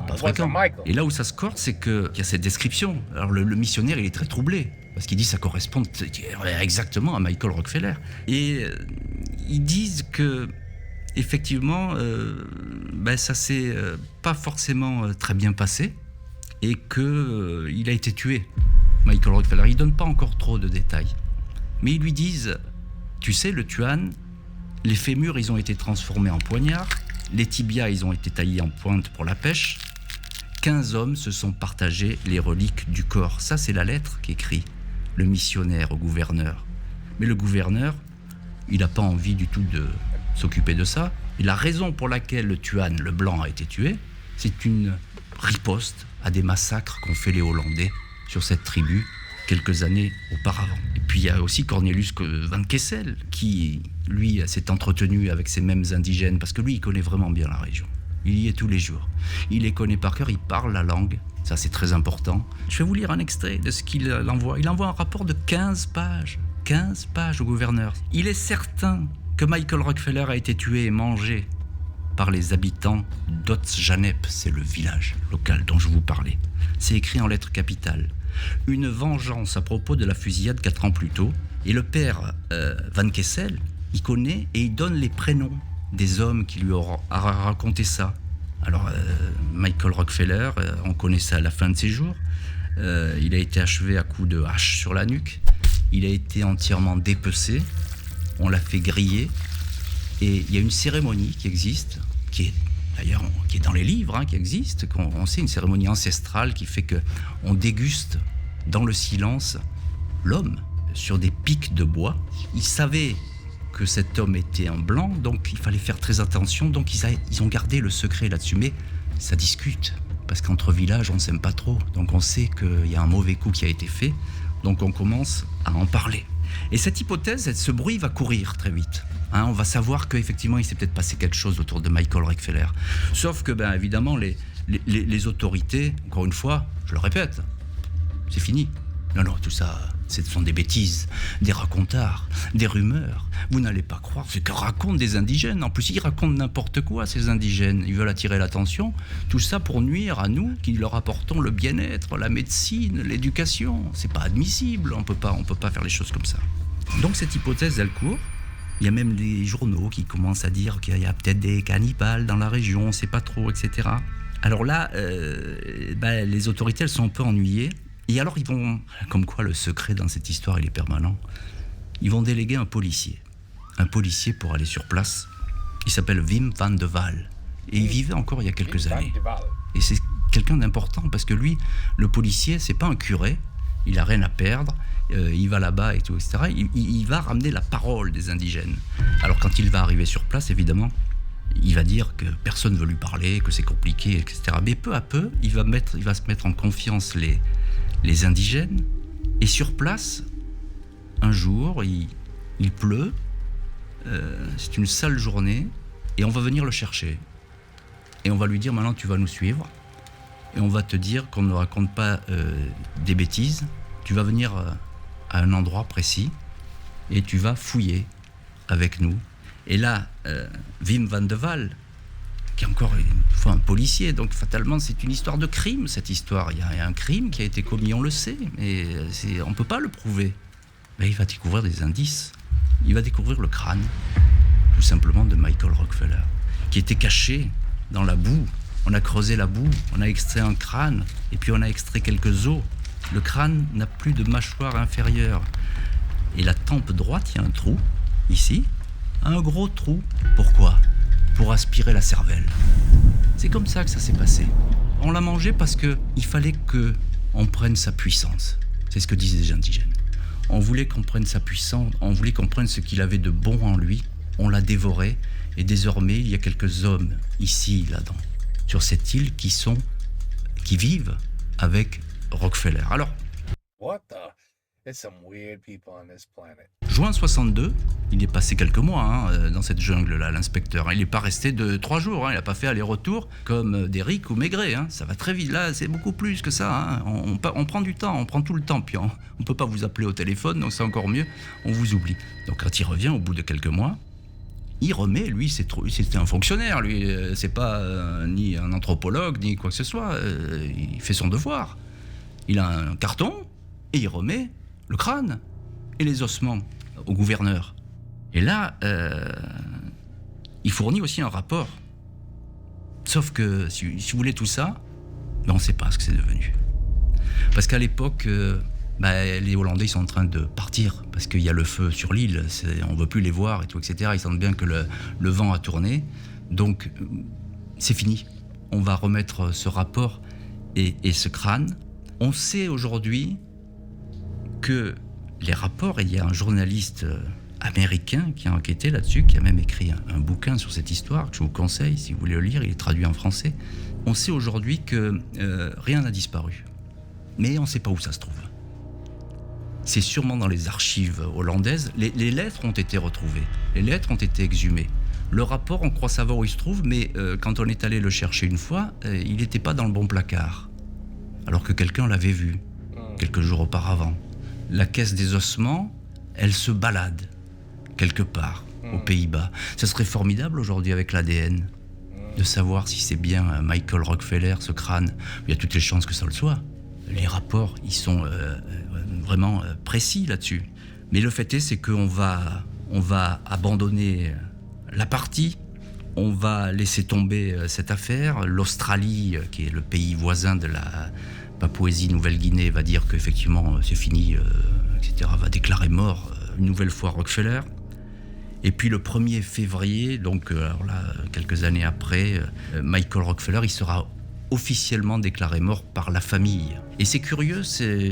pas fréquent. Et là où ça se corse, c'est qu'il y a cette description. Alors le missionnaire, il est très troublé parce qu'il dit que ça correspond exactement à Michael Rockefeller. Et ils disent que effectivement, ça s'est pas forcément très bien passé et qu'il a été tué, Michael Rockefeller. Ils donnent pas encore trop de détails. Mais ils lui disent, tu sais, le tuan, les fémurs, ils ont été transformés en poignards, les tibias, ils ont été taillés en pointe pour la pêche, 15 hommes se sont partagés les reliques du corps. Ça, c'est la lettre qu'écrit le missionnaire au gouverneur. Mais le gouverneur, il n'a pas envie du tout de s'occuper de ça. Et la raison pour laquelle le tuan, le blanc, a été tué, c'est une riposte à des massacres qu'ont fait les Hollandais sur cette tribu quelques années auparavant. Et puis il y a aussi Cornelius van Kessel qui, lui, s'est entretenu avec ces mêmes indigènes parce que lui, il connaît vraiment bien la région. Il y est tous les jours. Il les connaît par cœur, il parle la langue. Ça, c'est très important. Je vais vous lire un extrait de ce qu'il envoie. Il envoie un rapport de 15 pages. 15 pages au gouverneur. Il est certain que Michael Rockefeller a été tué et mangé par les habitants d'Otsjanep, c'est le village local dont je vous parlais. C'est écrit en lettres capitales. Une vengeance à propos de la fusillade 4 ans plus tôt. Et le père Van Kessel, il connaît et il donne les prénoms des hommes qui lui auront raconté ça. Alors, Michael Rockefeller, on connaît ça à la fin de ses jours. Il a été achevé à coups de hache sur la nuque. Il a été entièrement dépecé. On l'a fait griller. Et il y a une cérémonie qui existe, qui est d'ailleurs qui est dans les livres, hein, qui existe, qu'on sait, une cérémonie ancestrale qui fait qu'on déguste dans le silence l'homme sur des pics de bois. Ils savaient que cet homme était un blanc, donc il fallait faire très attention, donc ils ont gardé le secret là-dessus, mais ça discute, parce qu'entre villages on ne s'aime pas trop, donc on sait qu'il y a un mauvais coup qui a été fait, donc on commence à en parler. Et cette hypothèse, ce bruit va courir très vite. Hein, on va savoir qu'effectivement, il s'est peut-être passé quelque chose autour de Michael Rockefeller. Sauf que, évidemment, les autorités, encore une fois, je le répète, c'est fini. Non, tout ça, ce sont des bêtises, des racontards, des rumeurs. Vous n'allez pas croire ce que racontent des indigènes. En plus, ils racontent n'importe quoi, ces indigènes. Ils veulent attirer l'attention. Tout ça pour nuire à nous, qui leur apportons le bien-être, la médecine, l'éducation. C'est pas admissible. On peut pas faire les choses comme ça. Donc cette hypothèse, elle court. Il y a même des journaux qui commencent à dire qu'il y a peut-être des cannibales dans la région, on ne sait pas trop, etc. Alors là, les autorités, elles sont un peu ennuyées. Et alors, ils vont, comme quoi le secret dans cette histoire, il est permanent, ils vont déléguer un policier pour aller sur place. Il s'appelle Wim van de Waal. Et il vivait encore il y a quelques années. Et c'est quelqu'un d'important parce que lui, le policier, c'est pas un curé, il a rien à perdre. Il va là-bas et tout, etc. Il va ramener la parole des indigènes. Alors quand il va arriver sur place, évidemment, il va dire que personne ne veut lui parler, que c'est compliqué, etc. Mais peu à peu, il va se mettre en confiance les indigènes. Et sur place, un jour, il pleut, c'est une sale journée, et on va venir le chercher. Et on va lui dire, maintenant tu vas nous suivre, et on va te dire qu'on ne raconte pas des bêtises, tu vas venir à un endroit précis et tu vas fouiller avec nous. Et là, Wim van de Waal, qui est encore une fois un policier, donc fatalement c'est une histoire de crime, cette histoire. Il y a un crime qui a été commis, on le sait, mais on ne peut pas le prouver. Mais il va découvrir des indices. Il va découvrir le crâne, tout simplement, de Michael Rockefeller, qui était caché dans la boue. On a creusé la boue, on a extrait un crâne, et puis on a extrait quelques os. Le crâne n'a plus de mâchoire inférieure. Et la tempe droite, il y a un trou, ici, un gros trou. Pourquoi ? Pour aspirer la cervelle. C'est comme ça que ça s'est passé. On l'a mangé parce qu'il fallait qu'on prenne sa puissance. C'est ce que disaient les indigènes. On voulait qu'on prenne sa puissance, on voulait qu'on prenne ce qu'il avait de bon en lui. On l'a dévoré. Et désormais, il y a quelques hommes, ici, là-dedans, sur cette île, qui vivent avec Rockefeller. Alors, What the? There's some weird people on this planet. Juin 62, il est passé quelques mois dans cette jungle-là, l'inspecteur. Il n'est pas resté 3 jours, il n'a pas fait aller-retour comme Derrick ou Maigret. Ça va très vite, là, c'est beaucoup plus que ça. On prend du temps, on prend tout le temps, puis on ne peut pas vous appeler au téléphone, donc c'est encore mieux, on vous oublie. Donc quand il revient au bout de quelques mois, il remet, lui, c'était un fonctionnaire, lui, c'est pas ni un anthropologue, ni quoi que ce soit, il fait son devoir. Il a un carton, et il remet le crâne et les ossements au gouverneur. Et là, il fournit aussi un rapport. Sauf que, si vous voulez tout ça, on ne sait pas ce que c'est devenu. Parce qu'à l'époque, les Hollandais ils sont en train de partir, parce qu'il y a le feu sur l'île, on ne veut plus les voir, et tout, etc. Ils sentent bien que le vent a tourné. Donc, c'est fini. On va remettre ce rapport et ce crâne. On sait aujourd'hui que les rapports, il y a un journaliste américain qui a enquêté là-dessus, qui a même écrit un bouquin sur cette histoire, que je vous conseille si vous voulez le lire, il est traduit en français. On sait aujourd'hui que rien n'a disparu, mais on ne sait pas où ça se trouve. C'est sûrement dans les archives hollandaises. Les lettres ont été retrouvées, les lettres ont été exhumées. Le rapport, on croit savoir où il se trouve, mais quand on est allé le chercher une fois, il n'était pas dans le bon placard, alors que quelqu'un l'avait vu quelques jours auparavant. La caisse des ossements, elle se balade quelque part aux Pays-Bas. Ça serait formidable aujourd'hui avec l'ADN de savoir si c'est bien Michael Rockefeller, ce crâne. Il y a toutes les chances que ça le soit. Les rapports, ils sont vraiment précis là-dessus. Mais le fait est, c'est qu'on va abandonner la partie. On va laisser tomber cette affaire. L'Australie, qui est le pays voisin de la Papouasie-Nouvelle-Guinée, va dire qu'effectivement c'est fini, etc., va déclarer mort une nouvelle fois Rockefeller. Et puis le 1er février, donc alors là, quelques années après, Michael Rockefeller, il sera officiellement déclaré mort par la famille. Et c'est curieux,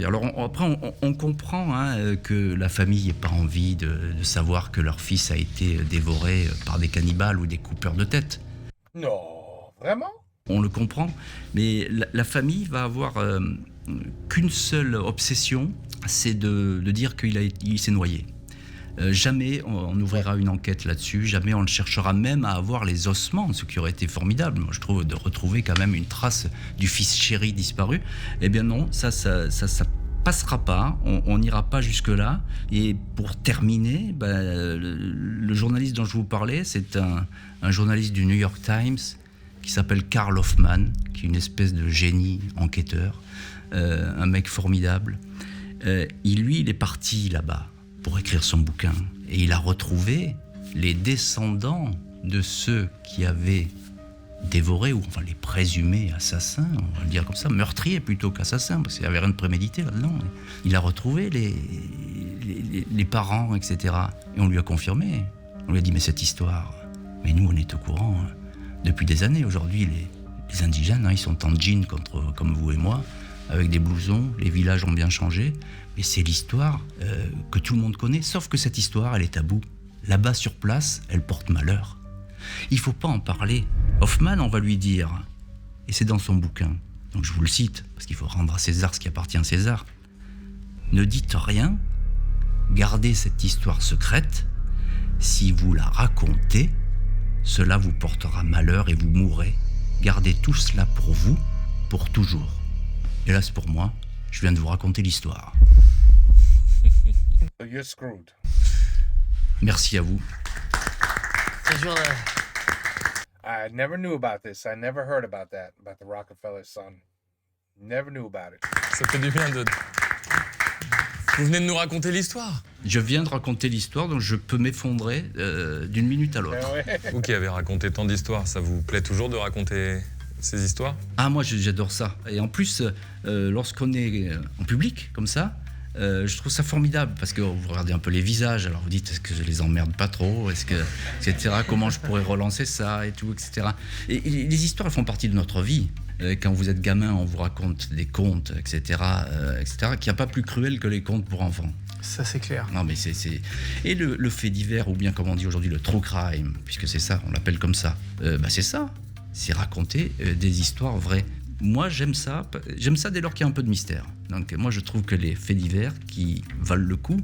alors après on comprend que la famille n'ait pas envie de savoir que leur fils a été dévoré par des cannibales ou des coupeurs de tête. Non, vraiment? On le comprend, mais la famille va avoir qu'une seule obsession, c'est de dire qu'il s'est noyé. Jamais on ouvrira une enquête là-dessus, jamais on le cherchera même à avoir les ossements, ce qui aurait été formidable, moi je trouve, de retrouver quand même une trace du fils chéri disparu. Eh bien non, ça passera pas, on n'ira pas jusque-là. Et pour terminer, le journaliste dont je vous parlais, c'est un journaliste du New York Times qui s'appelle Carl Hoffman, qui est une espèce de génie enquêteur, un mec formidable. Il est parti là-bas pour écrire son bouquin. Et il a retrouvé les descendants de ceux qui avaient dévoré, ou enfin les présumés assassins, on va le dire comme ça, meurtriers plutôt qu'assassins, parce qu'il n'y avait rien de prémédité là-dedans. Il a retrouvé les parents, etc. Et on lui a confirmé. On lui a dit, mais cette histoire, mais nous on est au courant depuis des années. Aujourd'hui, les indigènes, ils sont en jean comme vous et moi, avec des blousons, les villages ont bien changé. Et c'est l'histoire que tout le monde connaît, sauf que cette histoire, elle est taboue. Là-bas, sur place, elle porte malheur. Il ne faut pas en parler. Hoffman, on va lui dire, et c'est dans son bouquin, donc je vous le cite, parce qu'il faut rendre à César ce qui appartient à César. Ne dites rien, gardez cette histoire secrète. Si vous la racontez, cela vous portera malheur et vous mourrez. Gardez tout cela pour vous, pour toujours. Hélas pour moi, je viens de vous raconter l'histoire. You're screwed. Merci à vous. I never knew about this. I never heard about that, about the Rockefeller son. Never knew about it. Ça fait du bien de... Vous venez de nous raconter l'histoire. Je viens de raconter l'histoire, donc je peux m'effondrer d'une minute à l'autre. Vous qui avez raconté tant d'histoires, ça vous plaît toujours de raconter ces histoires? Ah, moi j'adore ça. Et en plus, lorsqu'on est en public, comme ça, je trouve ça formidable, parce que vous regardez un peu les visages, alors vous dites, est-ce que je les emmerde pas trop, est-ce que, etc., comment je pourrais relancer ça, et tout, etc. Et les histoires, elles font partie de notre vie. Quand vous êtes gamin, on vous raconte des contes, etc., qu'il n'y a pas plus cruel que les contes pour enfants. Ça, c'est clair. Non, mais c'est... Et le fait divers, ou bien comme on dit aujourd'hui, le true crime, puisque c'est ça, on l'appelle comme ça, c'est ça. C'est raconter des histoires vraies. Moi, j'aime ça dès lors qu'il y a un peu de mystère. Donc moi, je trouve que les faits divers qui valent le coup,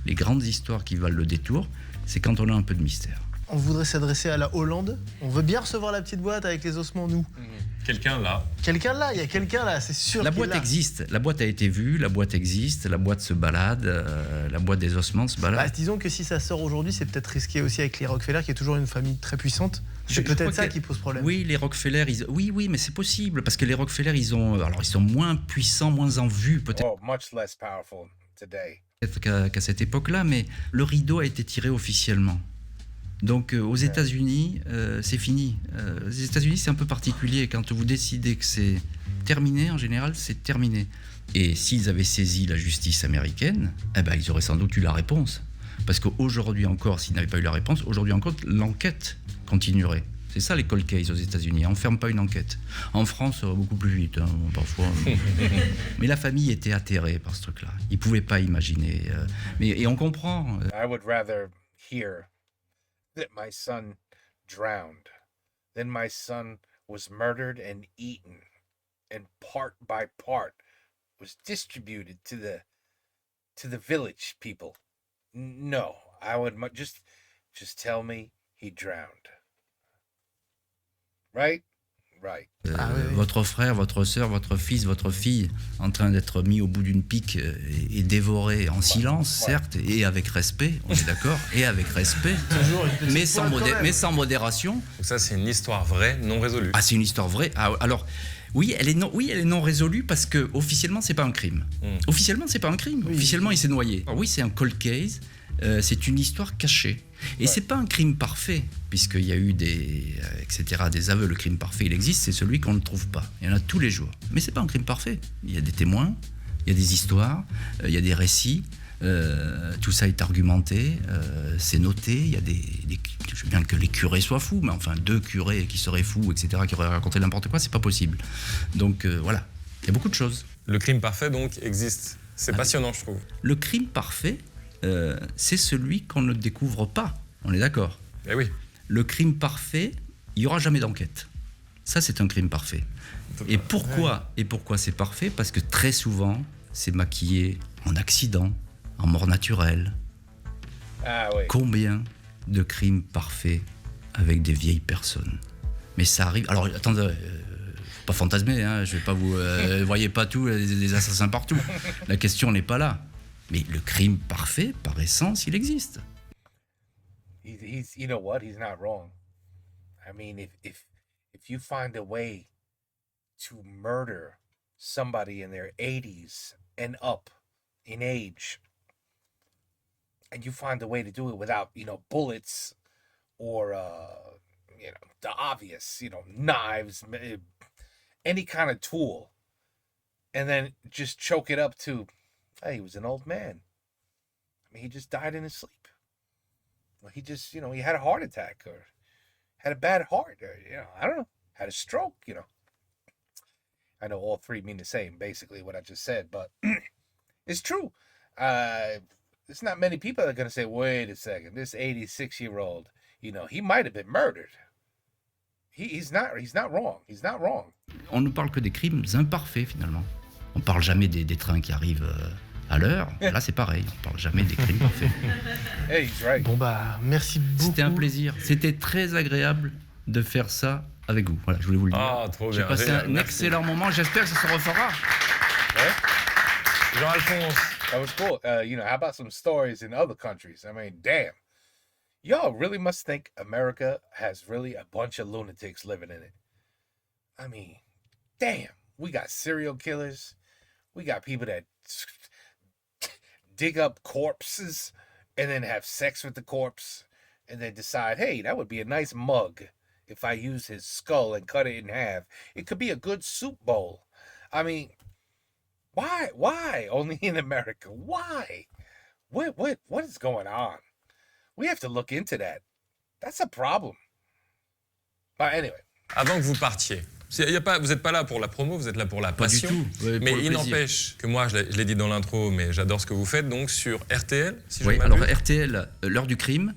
les grandes histoires qui valent le détour, c'est quand on a un peu de mystère. On voudrait s'adresser à la Hollande. On veut bien recevoir la petite boîte avec les ossements, nous. Quelqu'un là. Quelqu'un là, il y a quelqu'un là, c'est sûr. La boîte existe, la boîte a été vue, la boîte existe, la boîte se balade, la boîte des ossements se balade. Disons que si ça sort aujourd'hui, c'est peut-être risqué aussi avec les Rockefeller, qui est toujours une famille très puissante. C'est peut-être ça qui pose problème. Oui, les Rockefeller, oui, mais c'est possible, parce que les Rockefeller, ils sont moins puissants, moins en vue, peut-être. Oh, much less powerful today. Peut-être qu'à cette époque-là, mais le rideau a été tiré officiellement. Donc aux États-Unis, c'est fini. Aux États-Unis, c'est un peu particulier. Quand vous décidez que c'est terminé, en général, c'est terminé. Et s'ils avaient saisi la justice américaine, ils auraient sans doute eu la réponse. Parce qu'aujourd'hui encore, s'ils n'avaient pas eu la réponse, aujourd'hui encore, l'enquête continuerait. C'est ça les cold cases aux États-Unis. On ne ferme pas une enquête. En France, ça va beaucoup plus vite, parfois. Mais la famille était atterrée par ce truc-là. Ils ne pouvaient pas imaginer. Et on comprend. I would rather hear that my son drowned than my son was murdered and eaten and part by part was distributed to the village people. No, I would just tell me he drowned. Right? Right. Votre frère, votre sœur, votre fils, votre fille en train d'être mis au bout d'une pique et dévoré en silence, certes, et avec respect, on est d'accord, et avec respect, mais sans modération. Donc ça, c'est une histoire vraie, non résolue. Ah, c'est une histoire vraie. Ah, alors, oui, elle est non résolue parce que officiellement, c'est pas un crime. Officiellement, c'est pas un crime. Oui. Officiellement, il s'est noyé. Alors, oui, c'est un cold case. C'est une histoire cachée. Et c'est pas un crime parfait, puisqu'il y a eu des aveux. Le crime parfait, il existe, c'est celui qu'on ne trouve pas. Il y en a tous les jours. Mais c'est pas un crime parfait. Il y a des témoins, il y a des histoires, il y a des récits. Tout ça est argumenté, c'est noté. Il y a je veux bien que les curés soient fous, mais enfin 2 curés qui seraient fous, etc., qui auraient raconté n'importe quoi, c'est pas possible. Donc voilà, il y a beaucoup de choses. Le crime parfait, donc, existe. C'est passionnant, je trouve. Le crime parfait, c'est celui qu'on ne découvre pas. On est d'accord? Eh oui. Le crime parfait, il n'y aura jamais d'enquête. Ça, c'est un crime parfait. Et pourquoi c'est parfait? Parce que très souvent, c'est maquillé en accident, en mort naturelle. Ah oui. Combien de crimes parfaits avec des vieilles personnes? Mais ça arrive. Alors, attendez, faut pas fantasmer, hein, je vais pas vous... voyez pas tout, des assassins partout. La question n'est pas là. Mais le crime parfait, par essence, il existe. He's you know what? He's not wrong. I mean, if you find a way to murder somebody in their 80s and up in age, and you find a way to do it without, bullets or, the obvious, knives, any kind of tool, and then just choke it up to, hey, he was an old man. I mean, he just died in his sleep. Well, he just, he had a heart attack or had a bad heart or, I don't know, had a stroke, I know all three mean the same, basically, what I just said, but it's true. There's not many people that are going to say, wait a second, this 86-year-old, he might have been murdered. He's not wrong. He's not wrong. On ne parle que des crimes imparfaits, finalement. On parle jamais des trains qui arrivent à l'heure. Là, c'est pareil. On parle jamais des crimes parfaits. Hey, he's right. Bon bah, merci beaucoup. C'était un plaisir. C'était très agréable de faire ça avec vous. Voilà, je voulais vous le dire. Ah, trop J'ai bien. passé Génial, un merci. excellent moment. J'espère que ça se refera. Jean-Alphonse. That was cool. How about some stories in other countries? I mean, damn. Y'all really must think America has really a bunch of lunatics living in it. I mean, damn. We got serial killers. We got people that dig up corpses and then have sex with the corpse and then decide, hey, that would be a nice mug if I use his skull and cut it in half. It could be a good soup bowl. I mean, why only in America? Why? What is going on? We have to look into that. That's a problem. But anyway. Avant que vous partiez, vous n'êtes pas là pour la promo, vous êtes là pour la Pas du passion. tout. Ouais, Mais pour le il plaisir. n'empêche que moi, je l'ai dit dans l'intro, mais j'adore ce que vous faites, donc sur RTL, si je Oui, ne alors m'abuse. RTL, l'heure du crime,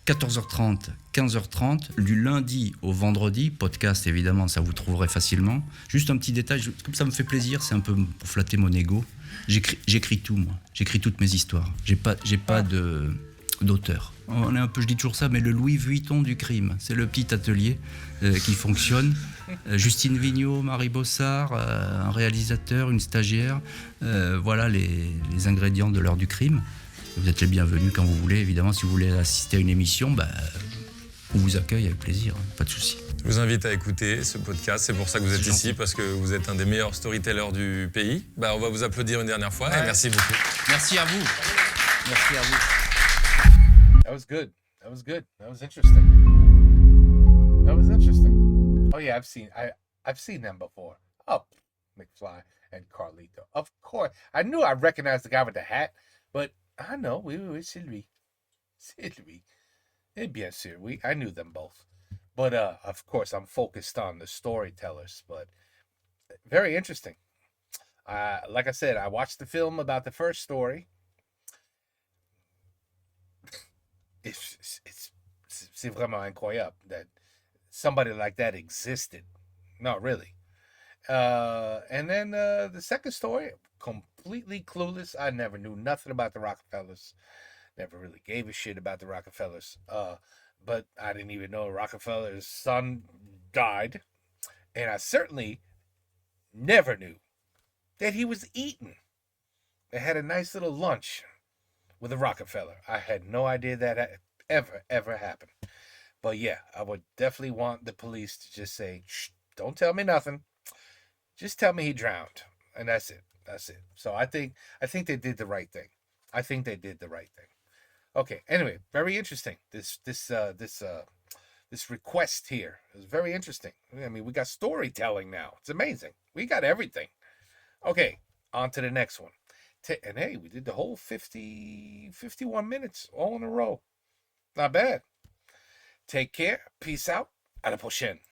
14h30, 15h30, du lundi au vendredi, podcast évidemment, ça vous trouverez facilement. Juste un petit détail, comme ça me fait plaisir, c'est un peu pour flatter mon ego. J'écris tout, moi. J'écris toutes mes histoires. J'ai pas d'auteur. On est un peu, je dis toujours ça, mais le Louis Vuitton du crime. C'est le petit atelier qui fonctionne. Justine Vignot, Marie Bossard, un réalisateur, une stagiaire. Voilà les ingrédients de l'heure du crime. Vous êtes les bienvenus quand vous voulez. Évidemment, si vous voulez assister à une émission, on vous accueille avec plaisir. Pas de souci. Je vous invite à écouter ce podcast, c'est pour ça que vous êtes C'est ici, gentil. parce que vous êtes un des meilleurs storytellers du pays. On va vous applaudir une dernière fois, et Ouais. merci beaucoup. Merci à vous. Merci à vous. That was good. That was good. That was interesting. That was interesting. Oh yeah, I've seen them before. Oh, McFly and Carlito. Of course. I knew I recognized the guy with the hat, but I know, oui, c'est lui. C'est lui. Et bien sûr, I knew them both. But of course I'm focused on the storytellers, but very interesting. Like I said, I watched the film about the first story. C'est vraiment incroyable that somebody like that existed. No, really. And then the second story, completely clueless. I never knew nothing about the Rockefellers. Never really gave a shit about the Rockefellers. But I didn't even know Rockefeller's son died. And I certainly never knew that he was eaten. They had a nice little lunch with a Rockefeller. I had no idea that ever happened. But yeah, I would definitely want the police to just say, shh, don't tell me nothing. Just tell me he drowned. And that's it. That's it. So I think they did the right thing. Okay, anyway, very interesting. This request here is very interesting. I mean, we got storytelling now. It's amazing. We got everything. Okay, on to the next one. And hey, we did the whole 51 minutes all in a row. Not bad. Take care. Peace out. À la prochaine.